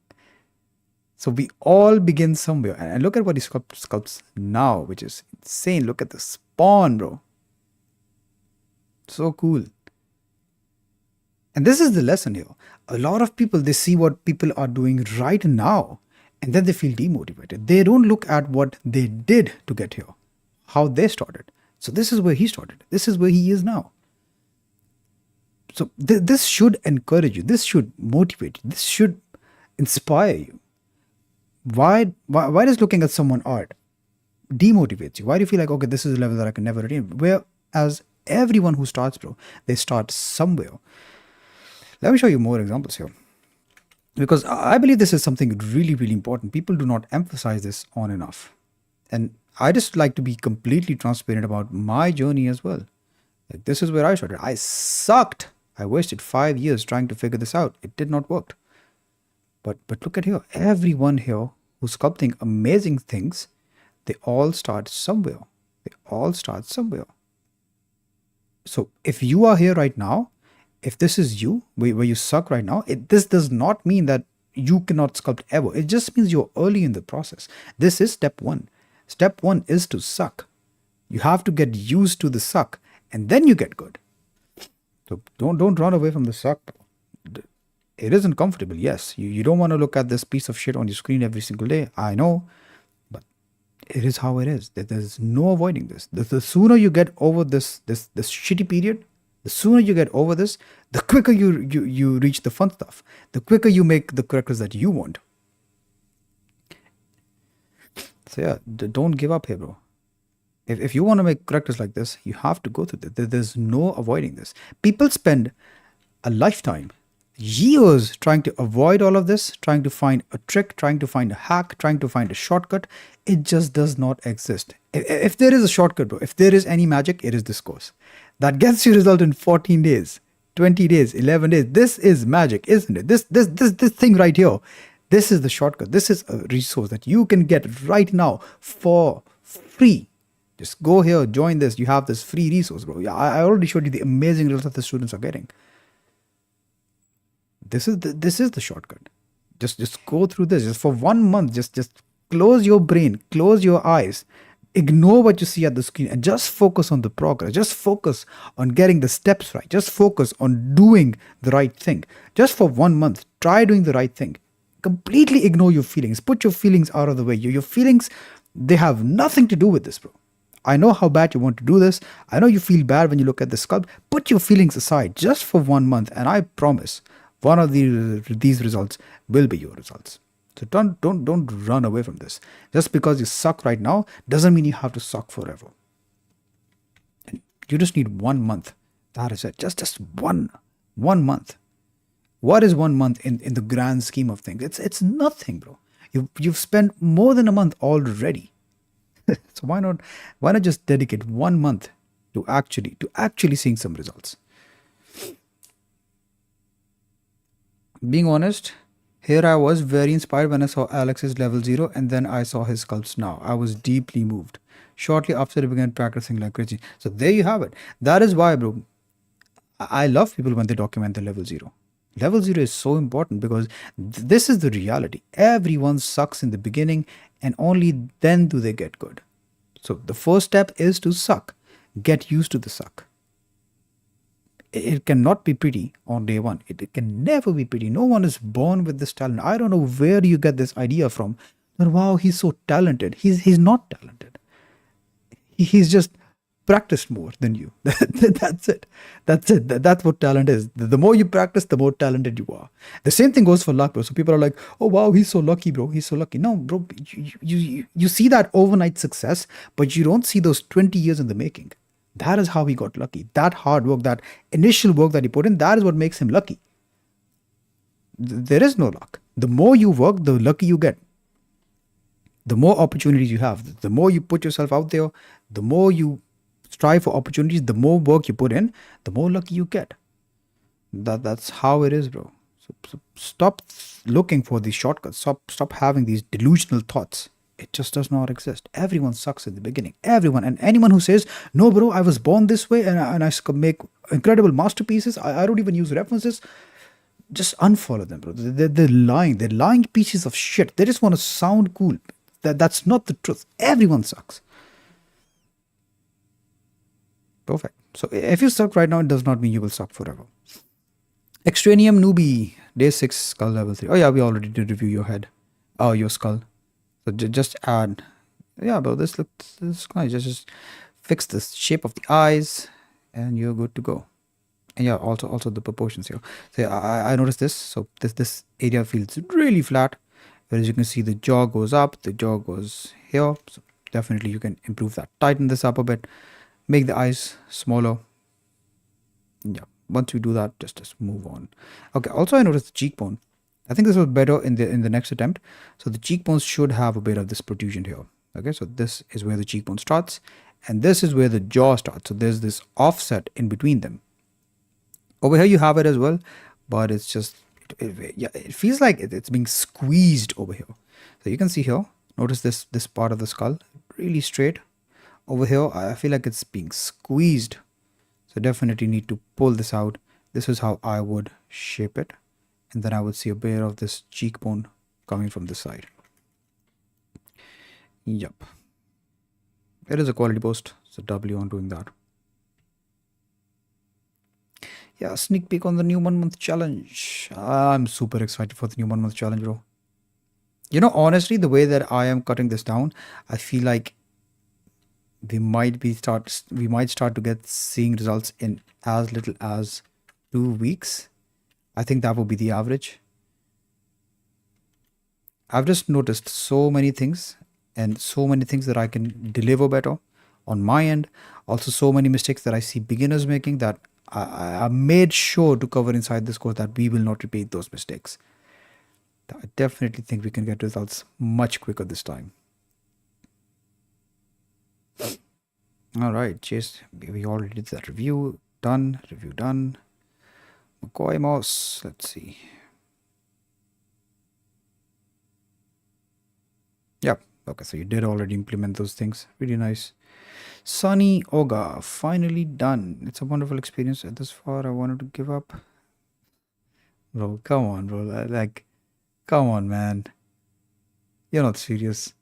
So we all begin somewhere. And look at what he sculpts now, which is insane. Look at the spawn, bro. So cool. And this is the lesson here. A lot of people, they see what people are doing right now, and then they feel demotivated. They don't look at what they did to get here, how they started. So this is where he started. This is where he is now. So this should encourage you. This should motivate you. This should inspire you. Why does looking at someone art demotivates you? Why do you feel like, okay, this is a level that I can never attain? Whereas everyone who starts, bro, they start somewhere. Let me show you more examples here. Because I believe this is something really, really important. People do not emphasize this on enough. And I just like to be completely transparent about my journey as well. Like, this is where I started. I sucked. I wasted 5 years trying to figure this out. It did not work. But look at here. Everyone here who's sculpting amazing things, they all start somewhere. They all start somewhere. So if you are here right now, if this is you, where you suck right now, this does not mean that you cannot sculpt ever. It just means you're early in the process. This is step 1. Step 1 is to suck. You have to get used to the suck, and then you get good. So don't run away from the suck. It isn't comfortable. Yes, you don't want to look at this piece of shit on your screen every single day. I know, but it is how it is. There's no avoiding this. The sooner you get over this shitty period, the sooner you get over this, the quicker you reach the fun stuff. The quicker you make the characters that you want. So yeah, don't give up here, bro. If you want to make characters like this, you have to go through this. There's no avoiding this. People spend a lifetime, years trying to avoid all of this, trying to find a trick, trying to find a hack, trying to find a shortcut. It just does not exist. If there is a shortcut, bro, if there is any magic, it is this course. That gets you result in 14 days, 20 days, 11 days. This is magic, isn't it? This thing right here, this is the shortcut. This is a resource that you can get right now for free. Just go here, join this. You have this free resource, bro. Yeah, I already showed you the amazing results that the students are getting. This is the shortcut. Just go through this. Just for 1 month, just close your brain, close your eyes, ignore what you see at the screen, and just focus on the progress. Just focus on getting the steps right. Just focus on doing the right thing. Just for 1 month, try doing the right thing. Completely ignore your feelings. Put your feelings out of the way. Your feelings, they have nothing to do with this, bro. I know how bad you want to do this. I know you feel bad when you look at the sculpt. Put your feelings aside just for 1 month, and I promise one of these results will be your results. So don't run away from this. Just because you suck right now doesn't mean you have to suck forever. You just need 1 month. That is it. Just one month. What is 1 month in the grand scheme of things? It's nothing, bro. You've spent more than a month already. So why not just dedicate 1 month to actually seeing some results? Being honest, here I was very inspired when I saw Alex's level 0 and then I saw his sculpts now. I was deeply moved. Shortly after I began practicing like crazy. So there you have it. That is why, bro, I love people when they document the level 0. Level 0 is so important because this is the reality. Everyone sucks in the beginning and only then do they get good. So the first step is to suck. Get used to the suck. It cannot be pretty on day one. It can never be pretty. No one is born with this talent. I don't know where you get this idea from. But wow, he's so talented. He's not talented. He's just practiced more than you. That's it. That's it. That's what talent is. The more you practice, the more talented you are. The same thing goes for luck, bro. So people are like, oh wow, he's so lucky, bro. He's so lucky. No, bro, you see that overnight success, but you don't see those 20 years in the making. That is how he got lucky. That hard work, that initial work that he put in, that is what makes him lucky. There is no luck. The more you work, the lucky you get. The more opportunities you have, the more you put yourself out there, the more you strive for opportunities, the more work you put in, the more lucky you get. That's how it is, bro. So stop looking for these shortcuts. Stop having these delusional thoughts. It just does not exist. Everyone sucks in the beginning. Everyone. And anyone who says, no, bro, I was born this way and I make incredible masterpieces. I don't even use references. Just unfollow them, bro. They're lying. They're lying pieces of shit. They just want to sound cool. That's not the truth. Everyone sucks. Perfect. So if you suck right now, it does not mean you will suck forever. Extranium newbie. Day 6, skull level 3. Oh yeah, we already did review your head. Oh, your skull. So just add, yeah, bro, this looks nice. Just fix the shape of the eyes, and you're good to go. And yeah, also the proportions here. So I noticed this. So this area feels really flat, whereas you can see the jaw goes up, the jaw goes here. So definitely you can improve that. Tighten this up a bit, make the eyes smaller. Yeah, once you do that, just move on. Okay. Also, I noticed the cheekbone. I think this was better in the next attempt. So the cheekbones should have a bit of this protrusion here. Okay, so this is where the cheekbone starts, and this is where the jaw starts. So there's this offset in between them. Over here you have it as well, but it's just it feels like it's being squeezed over here. So you can see here. Notice this part of the skull really straight. Over here, I feel like it's being squeezed. So definitely need to pull this out. This is how I would shape it. And then I would see a bit of this cheekbone coming from this side. Yep. It is a quality post. So W on doing that. Yeah, sneak peek on the new 1 month challenge. I'm super excited for the new 1 month challenge, bro. You know, honestly, the way that I am cutting this down, I feel like we might start to get seeing results in as little as 2 weeks. I think that will be the average. I've just noticed so many things and so many things that I can deliver better on my end. Also, so many mistakes that I see beginners making that I made sure to cover inside this course that we will not repeat those mistakes. I definitely think we can get results much quicker this time. All right, Chase, we already did that review. Done. Review done. McCoy mouse. Let's see. Yep. Okay, so you did already implement those things. Really nice. Sunny Oga, finally done. It's a wonderful experience. At this far, I wanted to give up. Bro, come on, bro. Like, come on, man. You're not serious.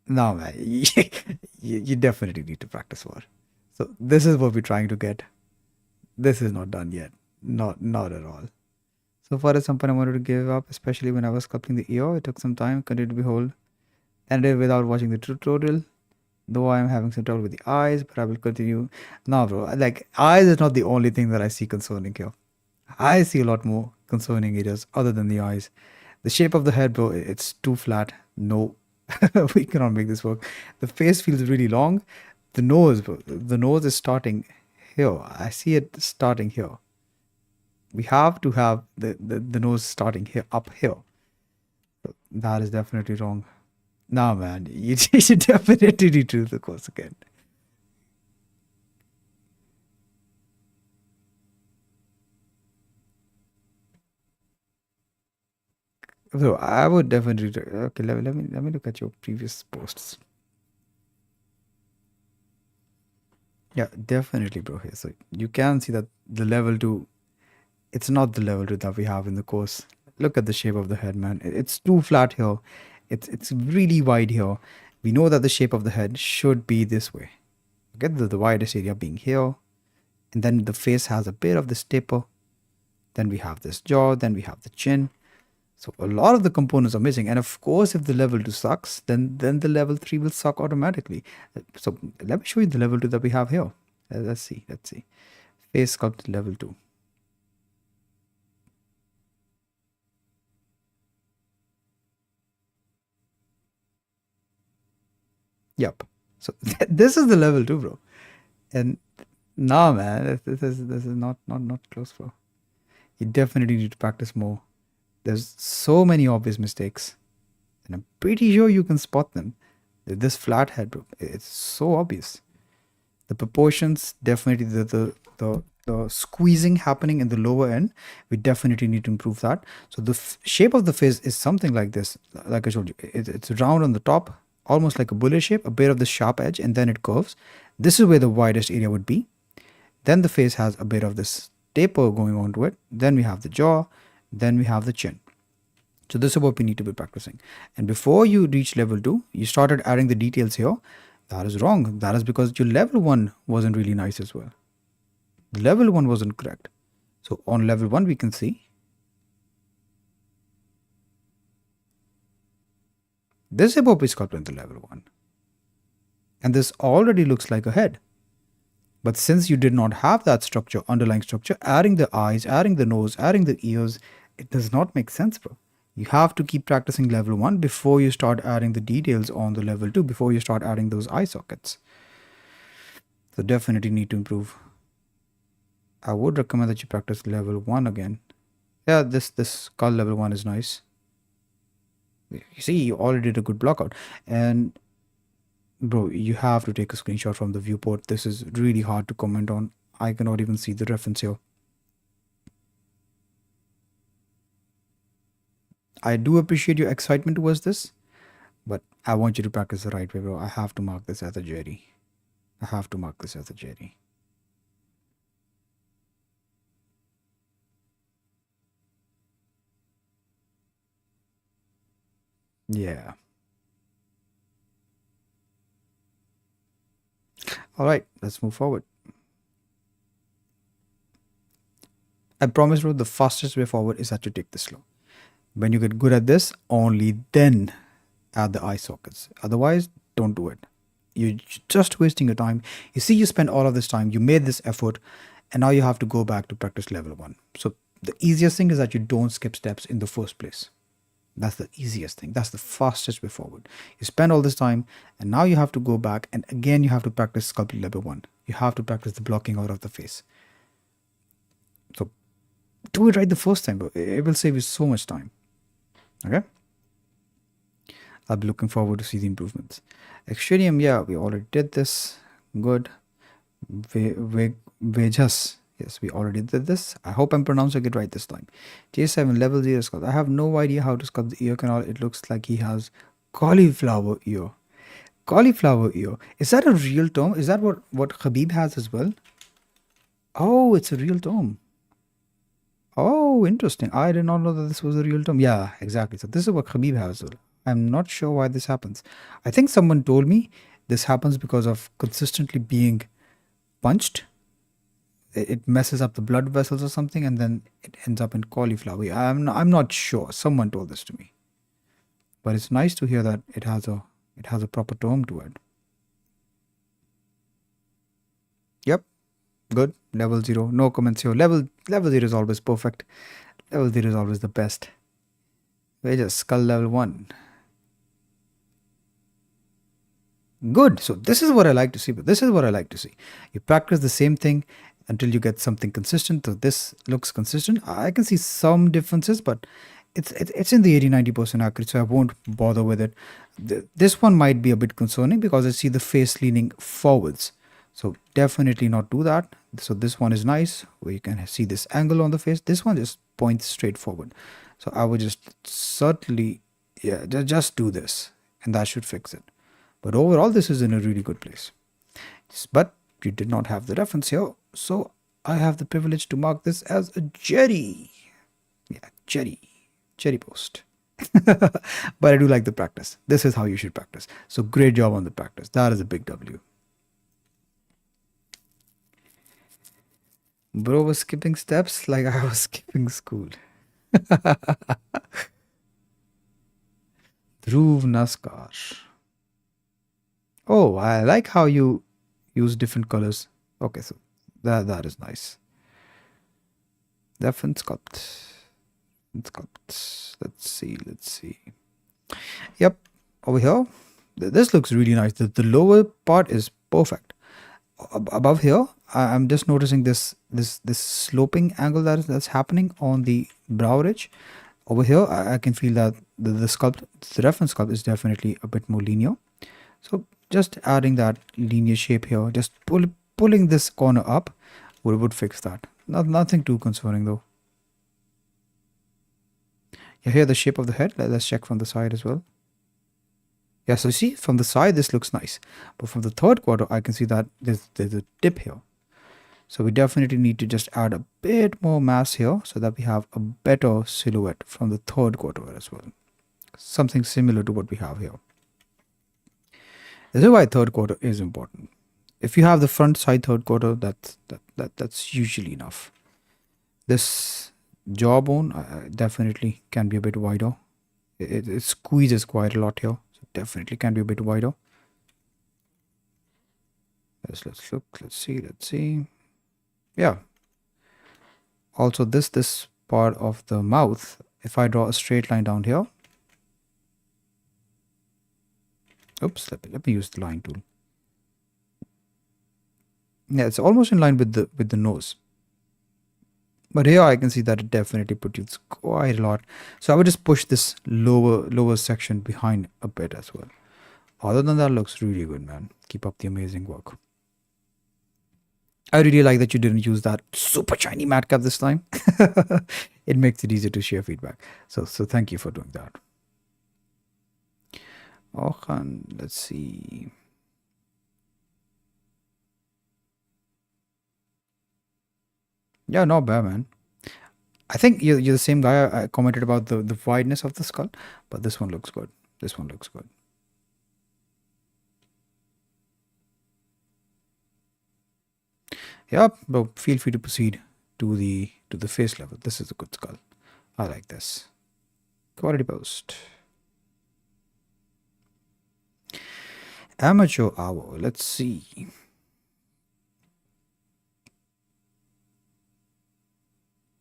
No, man. you definitely need to practice more. So this is what we're trying to get. This is not done yet. Not at all. So far at some point I wanted to give up, especially when I was sculpting the ear. It took some time, continued to behold, ended without watching the tutorial. Though I am having some trouble with the eyes, but I will continue. No, bro. Like, eyes is not the only thing that I see concerning here. I see a lot more concerning areas other than the eyes. The shape of the head, bro, it's too flat. No, we cannot make this work. The face feels really long. The nose, bro, the nose is starting here. I see it starting here. We have to have the nose starting here, up here. That is definitely wrong. Nah, man, you should definitely redo the course again. So I would definitely okay. Let me look at your previous posts. Yeah, definitely, bro. Here, so you can see that the level two. It's not the level two that we have in the course. Look at the shape of the head, man. It's too flat here. It's really wide here. We know that the shape of the head should be this way. Okay, the widest area being here, and then the face has a bit of this taper. Then we have this jaw. Then we have the chin. So a lot of the components are missing, and of course, if the level 2 sucks, then the level 3 will suck automatically. So let me show you the level 2 that we have here. Let's see. Face sculpt level 2. Yep. So this is the level 2, bro. And nah, man, this is not close, bro. You definitely need to practice more. There's so many obvious mistakes, and I'm pretty sure you can spot them. This flat head, bro, it's so obvious. The proportions, definitely the squeezing happening in the lower end, we definitely need to improve that. So the shape of the face is something like this. Like I showed you, it's round on the top, almost like a bullet shape, a bit of the sharp edge, and then it curves. This is where the widest area would be. Then the face has a bit of this taper going on to it. Then we have the jaw. Then we have the chin. So this is what we need to be practicing. And before you reach level 2, you started adding the details here. That is wrong. That is because your level 1 wasn't really nice as well. The level 1 wasn't correct. So on level 1, we can see this hippo is sculpted in the level 1. And this already looks like a head. But since you did not have that structure, underlying structure, adding the eyes, adding the nose, adding the ears, it does not make sense, bro. You have to keep practicing level 1 before you start adding the details on the level 2, before you start adding those eye sockets. So definitely need to improve. I would recommend that you practice level 1 again. Yeah, this skull level 1 is nice. You see, you already did a good block out. And bro, you have to take a screenshot from the viewport. This is really hard to comment on. I cannot even see the reference here. I do appreciate your excitement towards this, but I want you to practice the right way, bro. I have to mark this as a Jerry. I have to mark this as a Jerry. Yeah. All right, let's move forward. I promise, bro, the fastest way forward is that you take this slow. When you get good at this, only then add the eye sockets. Otherwise, don't do it. You're just wasting your time. You see, you spent all of this time, you made this effort, and now you have to go back to practice level 1. So the easiest thing is that you don't skip steps in the first place. That's the easiest thing. That's the fastest way forward. You spend all this time, and now you have to go back, and again, you have to practice sculpting level 1. You have to practice the blocking out of the face. So do it right the first time, bro. It will save you so much time. Okay? I'll be looking forward to see the improvements. Extremium, yeah, we already did this. Good. Vejas. Yes, we already did this. I hope I'm pronouncing it right this time. J7 level 0 sculpt. I have no idea how to sculpt the ear canal. It looks like he has cauliflower ear. Cauliflower ear. Is that a real term? Is that what Khabib has as well? Oh, it's a real term. Oh, interesting. I did not know that this was a real term. Yeah, exactly. So this is what Khabib has as well. I'm not sure why this happens. I think someone told me This happens because of consistently being punched. It messes up the blood vessels or something, and then it ends up in cauliflower. I'm not sure. Someone told this to me, but it's nice to hear that it has a proper tone to it. Yep, good. Level 0, no comments here. Level 0 is always perfect. Level 0 is always the best. We're just skull level 1. Good. So this is what I like to see. But this is what I like to see. You practice the same thing until you get something consistent. So this looks consistent. I can see some differences, but it's in the 80-90% accurate, so I won't bother with it. This one might be a bit concerning because I see the face leaning forwards. So definitely not do that. So this one is nice where you can see this angle on the face. This one just points straight forward. So I would just certainly, yeah, just do this and that should fix it. But overall, this is in a really good place. But you did not have the reference here, so I have the privilege to mark this as a Jerry. Yeah, Jerry post. But I do like the practice. This is how you should practice. So great job on the practice. That is a big W. Bro was skipping steps like I was skipping school. Dhruv Naskar. Oh, I like how you use different colors. Okay, so that is nice. Different sculpt. Let's see. Yep, over here. This looks really nice. The lower part is perfect. Above here, I'm just noticing this sloping angle that's happening on the brow ridge. Over here, I can feel that the reference sculpt is definitely a bit more linear. So just adding that linear shape here, just pulling this corner up would fix that. Nothing too concerning though. Yeah, here the shape of the head. Let's check from the side as well. Yeah, so see from the side this looks nice, but from the third quarter I can see that there's a dip here. So we definitely need to just add a bit more mass here so that we have a better silhouette from the third quarter as well. Something similar to what we have here. This is why third quarter is important. If you have the front side third quarter, that's usually enough. This jawbone definitely can be a bit wider. It squeezes quite a lot here, so definitely can be a bit wider. Let's look. Let's see. Yeah. Also, this part of the mouth, if I draw a straight line down here. Oops, let me use the line tool. Yeah, it's almost in line with the nose. But here I can see that it definitely protrudes quite a lot. So I would just push this lower section behind a bit as well. Other than that, looks really good, man. Keep up the amazing work. I really like that you didn't use that super shiny matte cap this time. It makes it easier to share feedback. So thank you for doing that. Oh, and let's see. Yeah, not bad, man. I think you're the same guy I commented about the wideness of the skull, but this one looks good. This one looks good. Yeah, but feel free to proceed to the face level. This is a good skull. I like this. Quality post. Amateur hour. Let's see.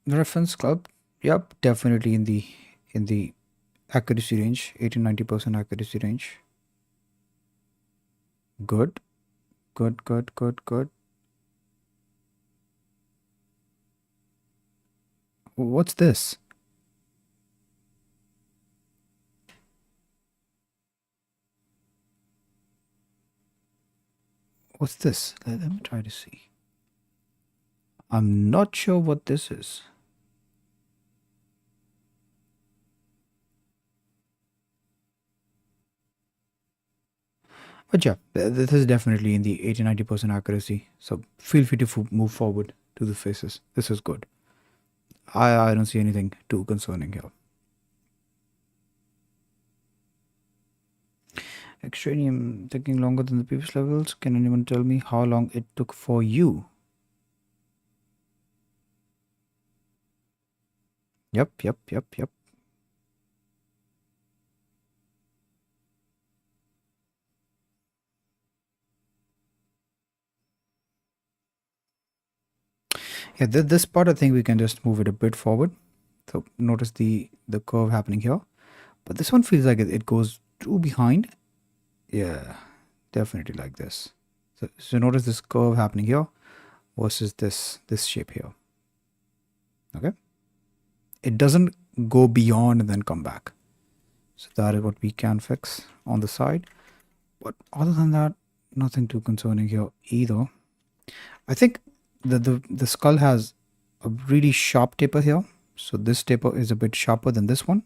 Reference club. Yep, definitely in the accuracy range, 80-90% accuracy range. Good. What's this? What's this? Let me try to see. I'm not sure what this is. But yeah, this is definitely in the 80-90% accuracy. So feel free to move forward to the faces. This is good. I don't see anything too concerning here. Extranium taking longer than the previous levels. Can anyone tell me how long it took for you? Yep. Yeah, this part I think we can just move it a bit forward. So notice the curve happening here. But this one feels like it goes too behind. Yeah, definitely like this. So notice this curve happening here versus this shape here. Okay. It doesn't go beyond and then come back. So that is what we can fix on the side. But other than that, nothing too concerning here either. I think the skull has a really sharp taper here. So this taper is a bit sharper than this one.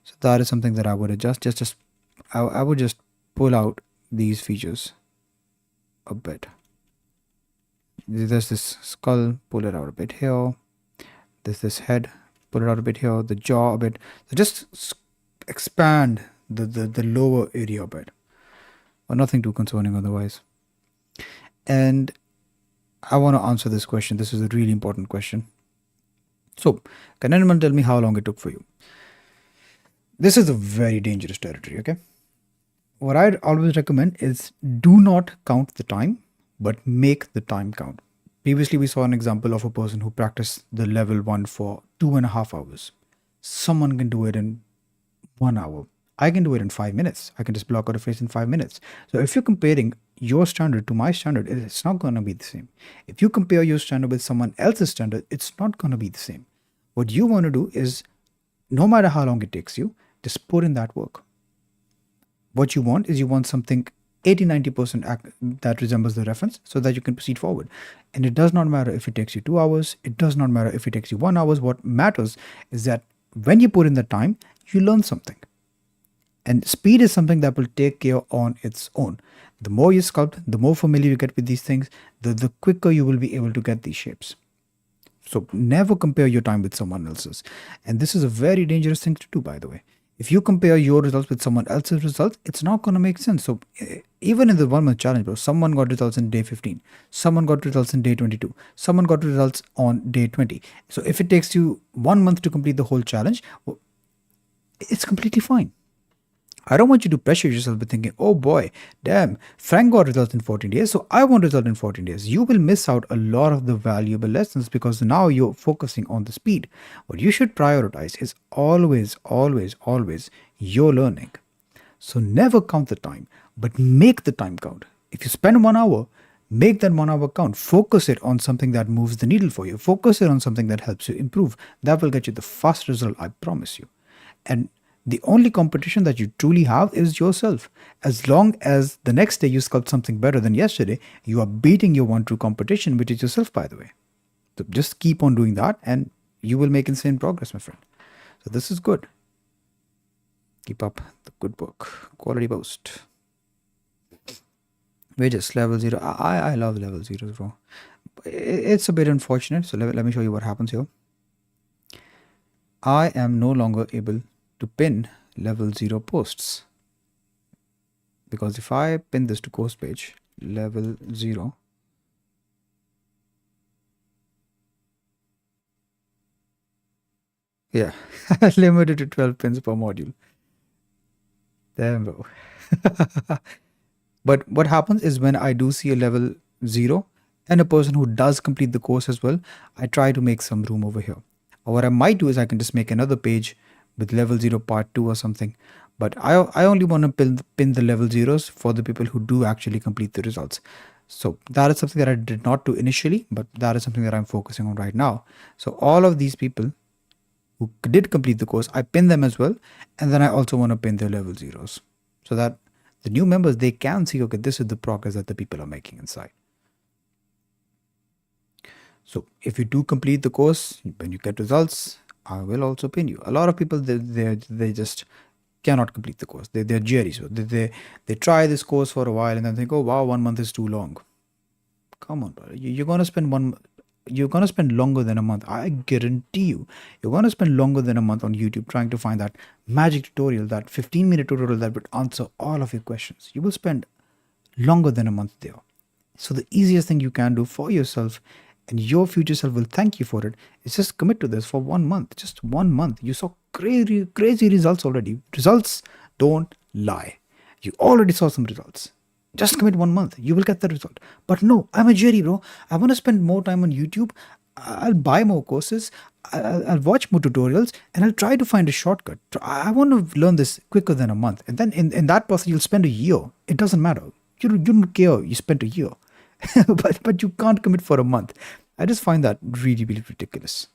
So that is something that I would adjust. I would just pull out these features a bit. There's this skull, pull it out a bit here. There's this head, pull it out a bit here. The jaw a bit. So just expand the lower area a bit. But nothing too concerning otherwise. And I want to answer this question. This is a really important question. So, can anyone tell me how long it took for you? This is a very dangerous territory, okay? What I'd always recommend is do not count the time, but make the time count. Previously, we saw an example of a person who practiced the level 1 for 2.5 hours. Someone can do it in 1 hour. I can do it in 5 minutes. I can just block out a face in 5 minutes. So if you're comparing your standard to my standard, it's not going to be the same. If you compare your standard with someone else's standard, it's not going to be the same. What you want to do is, no matter how long it takes you, just put in that work. What you want is you want something 80-90% that resembles the reference so that you can proceed forward. And it does not matter if it takes you 2 hours. It does not matter if it takes you 1 hour. What matters is that when you put in the time, you learn something. And speed is something that will take care on its own. The more you sculpt, the more familiar you get with these things, the quicker you will be able to get these shapes. So never compare your time with someone else's. And this is a very dangerous thing to do, by the way. If you compare your results with someone else's results, it's not going to make sense. So even in the 1 month challenge, bro, someone got results in day 15. Someone got results in day 22. Someone got results on day 20. So if it takes you 1 month to complete the whole challenge, well, it's completely fine. I don't want you to pressure yourself by thinking, oh boy, damn, Frank got results in 14 days, so I want results in 14 days. You will miss out a lot of the valuable lessons because now you're focusing on the speed. What you should prioritize is always your learning. So never count the time, but make the time count. If you spend 1 hour, make that 1 hour count. Focus it on something that moves the needle for you. Focus it on something that helps you improve. That will get you the fast result, I promise you. And the only competition that you truly have is yourself. As long as the next day you sculpt something better than yesterday, you are beating your one true competition, which is yourself, by the way. So just keep on doing that and you will make insane progress, my friend. So this is good. Keep up the good work. Quality boost. Wages, level 0. I love level 0s, bro. It's a bit unfortunate. So let me show you what happens here. I am no longer able to pin level 0 posts, because if I pin this to course page level 0, yeah, limited to 12 pins per module. Damn, bro. But what happens is when I do see a level 0 and a person who does complete the course as well, I try to make some room over here. Or what I might do is I can just make another page with level 0 part 2 or something. But I only want to pin the level 0s for the people who do actually complete the results. So that is something that I did not do initially, but that is something that I'm focusing on right now. So all of these people who did complete the course, I pin them as well. And then I also want to pin their level 0s so that the new members, they can see, okay, this is the progress that the people are making inside. So if you do complete the course, when you get results, I will also pin you. A lot of people, they just cannot complete the course. They're jittery. So they try this course for a while and then think, oh wow, 1 month is too long. Come on, brother. You're going to spend you're gonna spend longer than a month. I guarantee you, you're gonna spend longer than a month on YouTube trying to find that magic tutorial, that 15-minute tutorial that would answer all of your questions. You will spend longer than a month there. So the easiest thing you can do for yourself, and your future self will thank you for it, is just commit to this for 1 month. Just 1 month. You saw crazy results already. Results don't lie. You already saw some results. Just commit 1 month. You will get the result. But no, I'm a Jerry, bro. I want to spend more time on YouTube. I'll buy more courses. I'll watch more tutorials, and I'll try to find a shortcut. I want to learn this quicker than a month. And then in that process, you'll spend a year. It doesn't matter. You don't care. You spent a year. but you can't commit for a month. I just find that really ridiculous.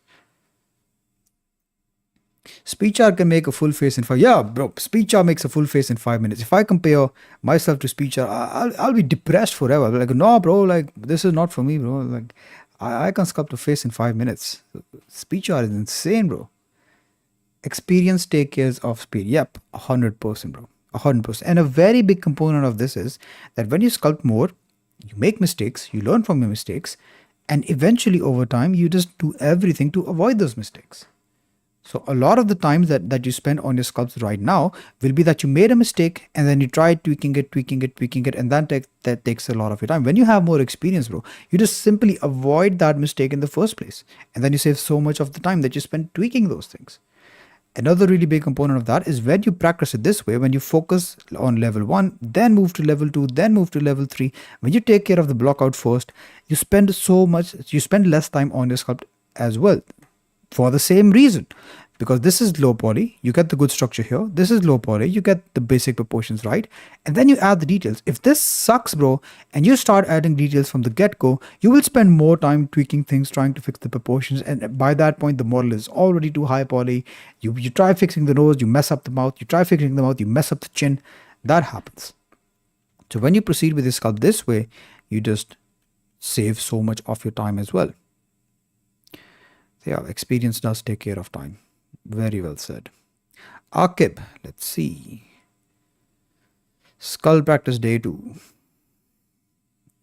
Speech art can make a full face in five. Yeah, bro. Speech art makes a full face in 5 minutes. If I compare myself to speech art, I'll be depressed forever. I'll be like, no, bro. Like, this is not for me, bro. Like, I can sculpt a face in 5 minutes. Speech art is insane, bro. Experience take care of speed. Yep, 100%, bro. 100%. And a very big component of this is that when you sculpt more, you make mistakes, you learn from your mistakes, and eventually over time, you just do everything to avoid those mistakes. So a lot of the times that you spend on your sculpts right now will be that you made a mistake and then you try tweaking it, and that takes a lot of your time. When you have more experience, bro, you just simply avoid that mistake in the first place. And then you save so much of the time that you spend tweaking those things. Another really big component of that is when you practice it this way, when you focus on level 1, then move to level 2, then move to level 3. When you take care of the block out first, you spend less time on your sculpt as well. For the same reason, because this is low poly, you get the good structure here. This is low poly, you get the basic proportions right, and then you add the details. If this sucks, bro, and you start adding details from the get-go, you will spend more time tweaking things, trying to fix the proportions, and by that point the model is already too high poly. You try fixing the nose, you mess up the mouth. You try fixing the mouth, you mess up the chin. That happens. So when you proceed with this sculpt this way, you just save so much of your time as well. Yeah, experience does take care of time. Very well said. Akib, let's see. Skull practice day 2.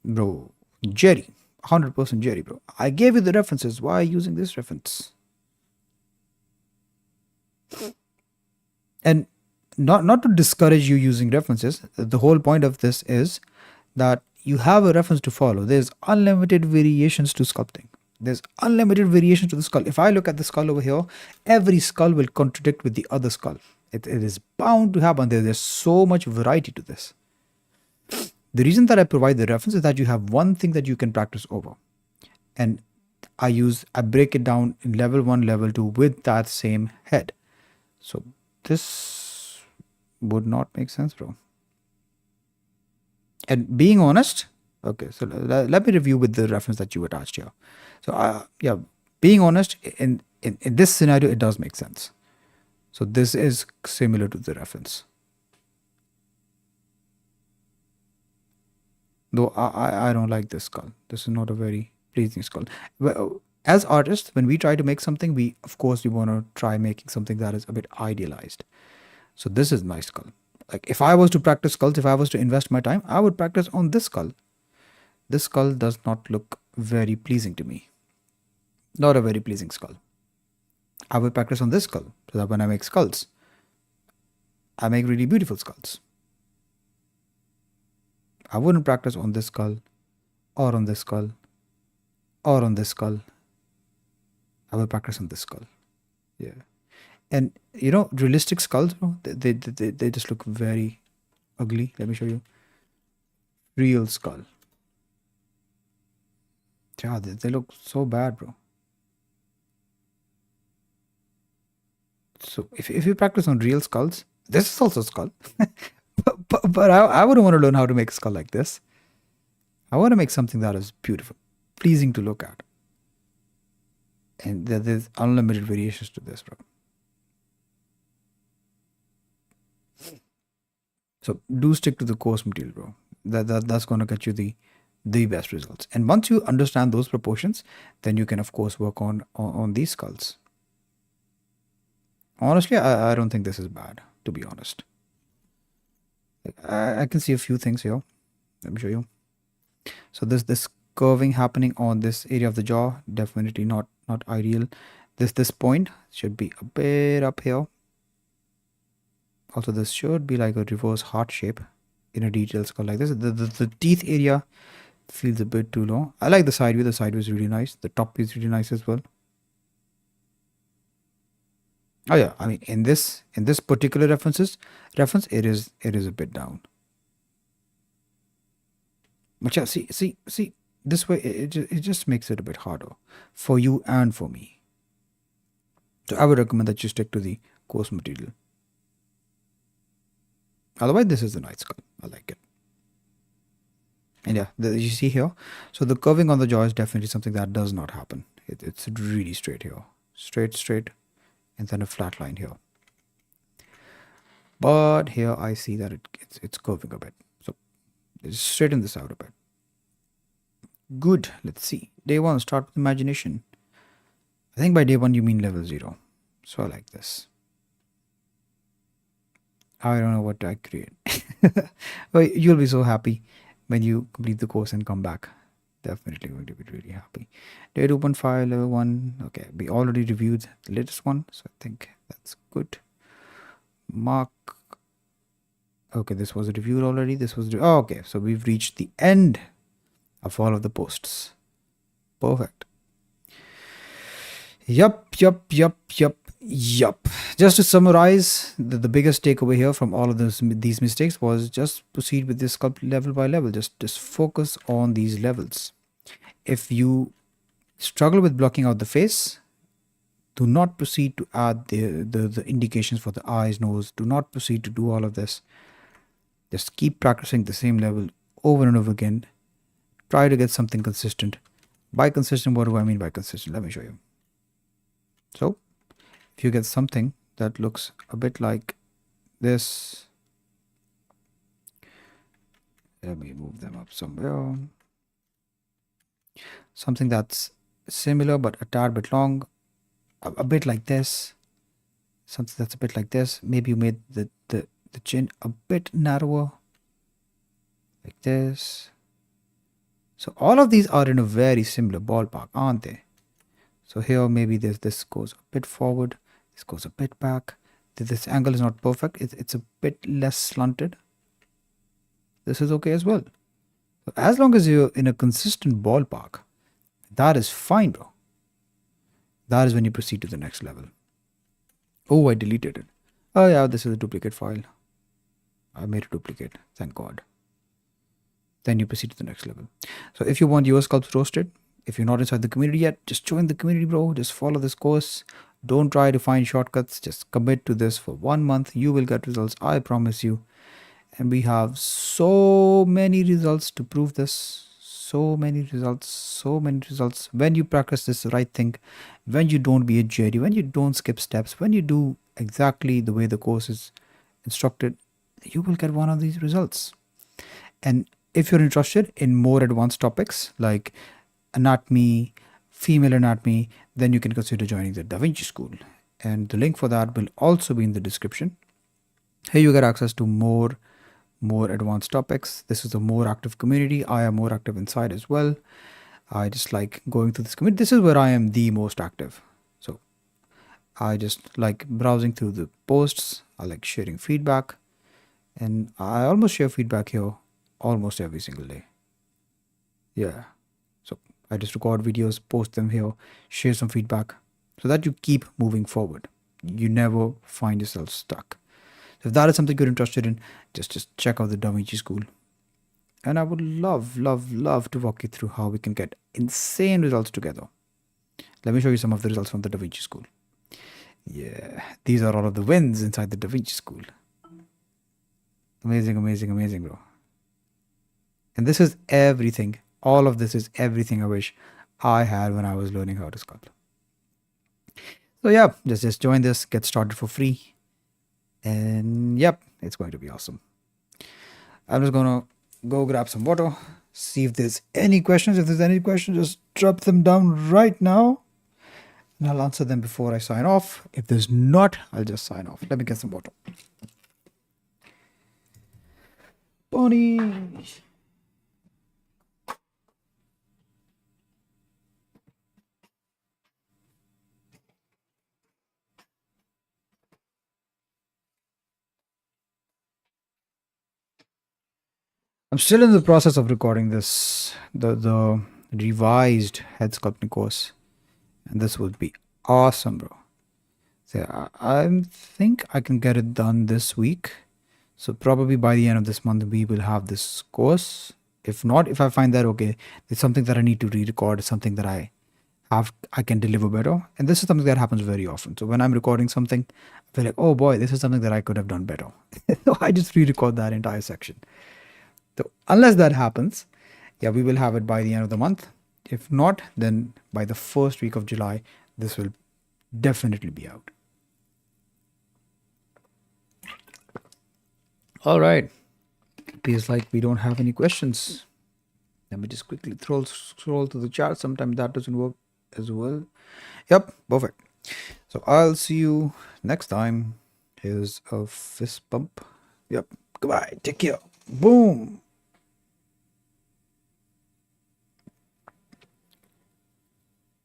Bro, Jerry. 100% Jerry, bro. I gave you the references. Why are you using this reference? And not to discourage you using references. The whole point of this is that you have a reference to follow. There's unlimited variations to sculpting. There's unlimited variation to the skull. If I look at the skull over here, every skull will contradict with the other skull. It is bound to happen. There's so much variety to this. The reason that I provide the reference is that you have one thing that you can practice over. And I break it down in level 1, level 2 with that same head. So this would not make sense, bro. And being honest, okay, so let me review with the reference that you attached here. So yeah, being honest, in this scenario, it does make sense. So this is similar to the reference. Though I don't like this skull. This is not a very pleasing skull. Well, as artists, when we try to make something, we want to try making something that is a bit idealized. So this is my skull. Like if I was to practice skulls, if I was to invest my time, I would practice on this skull. This skull does not look very pleasing to me. Not a very pleasing skull. I will practice on this skull so that when I make skulls, I make really beautiful skulls. I wouldn't practice on this skull or on this skull or on this skull. I will practice on this skull. Yeah. And you know, realistic skulls, they just look very ugly. Let me show you. Real skull. Yeah, they look so bad, bro. So if you practice on real skulls, this is also a skull. but I wouldn't want to learn how to make a skull like this. I want to make something that is beautiful, pleasing to look at. And there's unlimited variations to this, bro. So do stick to the course material, bro. That's going to get you the best results. And once you understand those proportions, then you can of course work on these skulls. Honestly, I don't think this is bad, to be honest. I can see a few things here. Let me show you. So this curving happening on this area of the jaw. Definitely not ideal. This point should be a bit up here. Also, this should be like a reverse heart shape in a detailed skull like this. The teeth area feels a bit too low. I like the side view. The side view is really nice. The top is really nice as well. Oh yeah, I mean in this particular reference, it is a bit down. But yeah, see, this way it just makes it a bit harder for you and for me. So I would recommend that you stick to the coarse material. Otherwise, this is a nice skull. I like it. And yeah, you see here. So the curving on the jaw is definitely something that does not happen. It's really straight here, straight, and then a flat line here. But here I see that it's curving a bit. So just straighten this out a bit. Good. Let's see. Day 1, start with imagination. I think by day 1 you mean level 0. So I like this. I don't know what I create. But you'll be so happy when you complete the course and come back. Definitely going to be really happy. Day 2.5, level 1. Okay, we already reviewed the latest one, so I think that's good. Mark. Okay, this was reviewed already. This was okay, so we've reached the end of all of the posts. Perfect. Yup. Just to summarize, the biggest takeaway here from all of these mistakes was just proceed with this sculpt level by level. Just focus on these levels. If you struggle with blocking out the face, do not proceed to add the indications for the eyes, nose. Do not proceed to do all of this. Just keep practicing the same level over and over again. Try to get something consistent. By consistent, what do I mean by consistent? Let me show you. So, if you get something that looks a bit like this, let me move them up somewhere. Something that's similar but a tad bit long, a bit like this. Something that's a bit like this. Maybe you made the chin a bit narrower, like this. So all of these are in a very similar ballpark, aren't they? So here maybe this goes a bit forward, this goes a bit back. This angle is not perfect. It's a bit less slanted. This is okay as well. So as long as you're in a consistent ballpark, that is fine, bro. That is when you proceed to the next level. Oh, I deleted it. Oh yeah, this is a duplicate file. I made a duplicate, thank God. Then you proceed to the next level. So if you want your sculpts roasted, if you're not inside the community yet, just join the community, bro. Just follow this course. Don't try to find shortcuts. Just commit to this for 1 month. You will get results, I promise you. And we have so many results to prove this. So many results. When you practice this right thing, when you don't be a JD, when you don't skip steps, when you do exactly the way the course is instructed, you will get one of these results. And if you're interested in more advanced topics like anatomy, female anatomy, then you can consider joining the Da Vinci School. And the link for that will also be in the description. Here you get access to more advanced topics. This is a more active community. I am more active inside as well. I just like going through this community. This is where I am the most active. So I just like browsing through the posts. I like sharing feedback. And I almost share feedback here almost every single day. Yeah. So I just record videos, post them here, share some feedback so that you keep moving forward. You never find yourself stuck. So if that is something you're interested in, just check out the Da Vinci School. And I would love to walk you through how we can get insane results together. Let me show you some of the results from the Da Vinci School. Yeah, these are all of the wins inside the Da Vinci School. Amazing, bro. And this is everything. All of this is everything I wish I had when I was learning how to sculpt. So yeah, just join this, get started for free. And yep, it's going to be awesome. I'm just going to go grab some water, see if there's any questions. If there's any questions, just drop them down right now. And I'll answer them before I sign off. If there's not, I'll just sign off. Let me get some water. Bonnie. I'm still in the process of recording this, the revised head sculpting course, and this would be awesome, bro. So I think I can get it done this week. So probably by the end of this month, we will have this course. If not, if I find that okay, it's something that I need to re-record, it's something that I can deliver better. And this is something that happens very often. So when I'm recording something, I feel like, oh boy, this is something that I could have done better. So I just re-record that entire section. So unless that happens, yeah, we will have it by the end of the month. If not, then by the first week of July, this will definitely be out. All right. Feels like we don't have any questions. Let me just quickly scroll to the chat. Sometimes that doesn't work as well. Yep, perfect. So I'll see you next time. Here's a fist bump. Yep. Goodbye. Take care. Boom.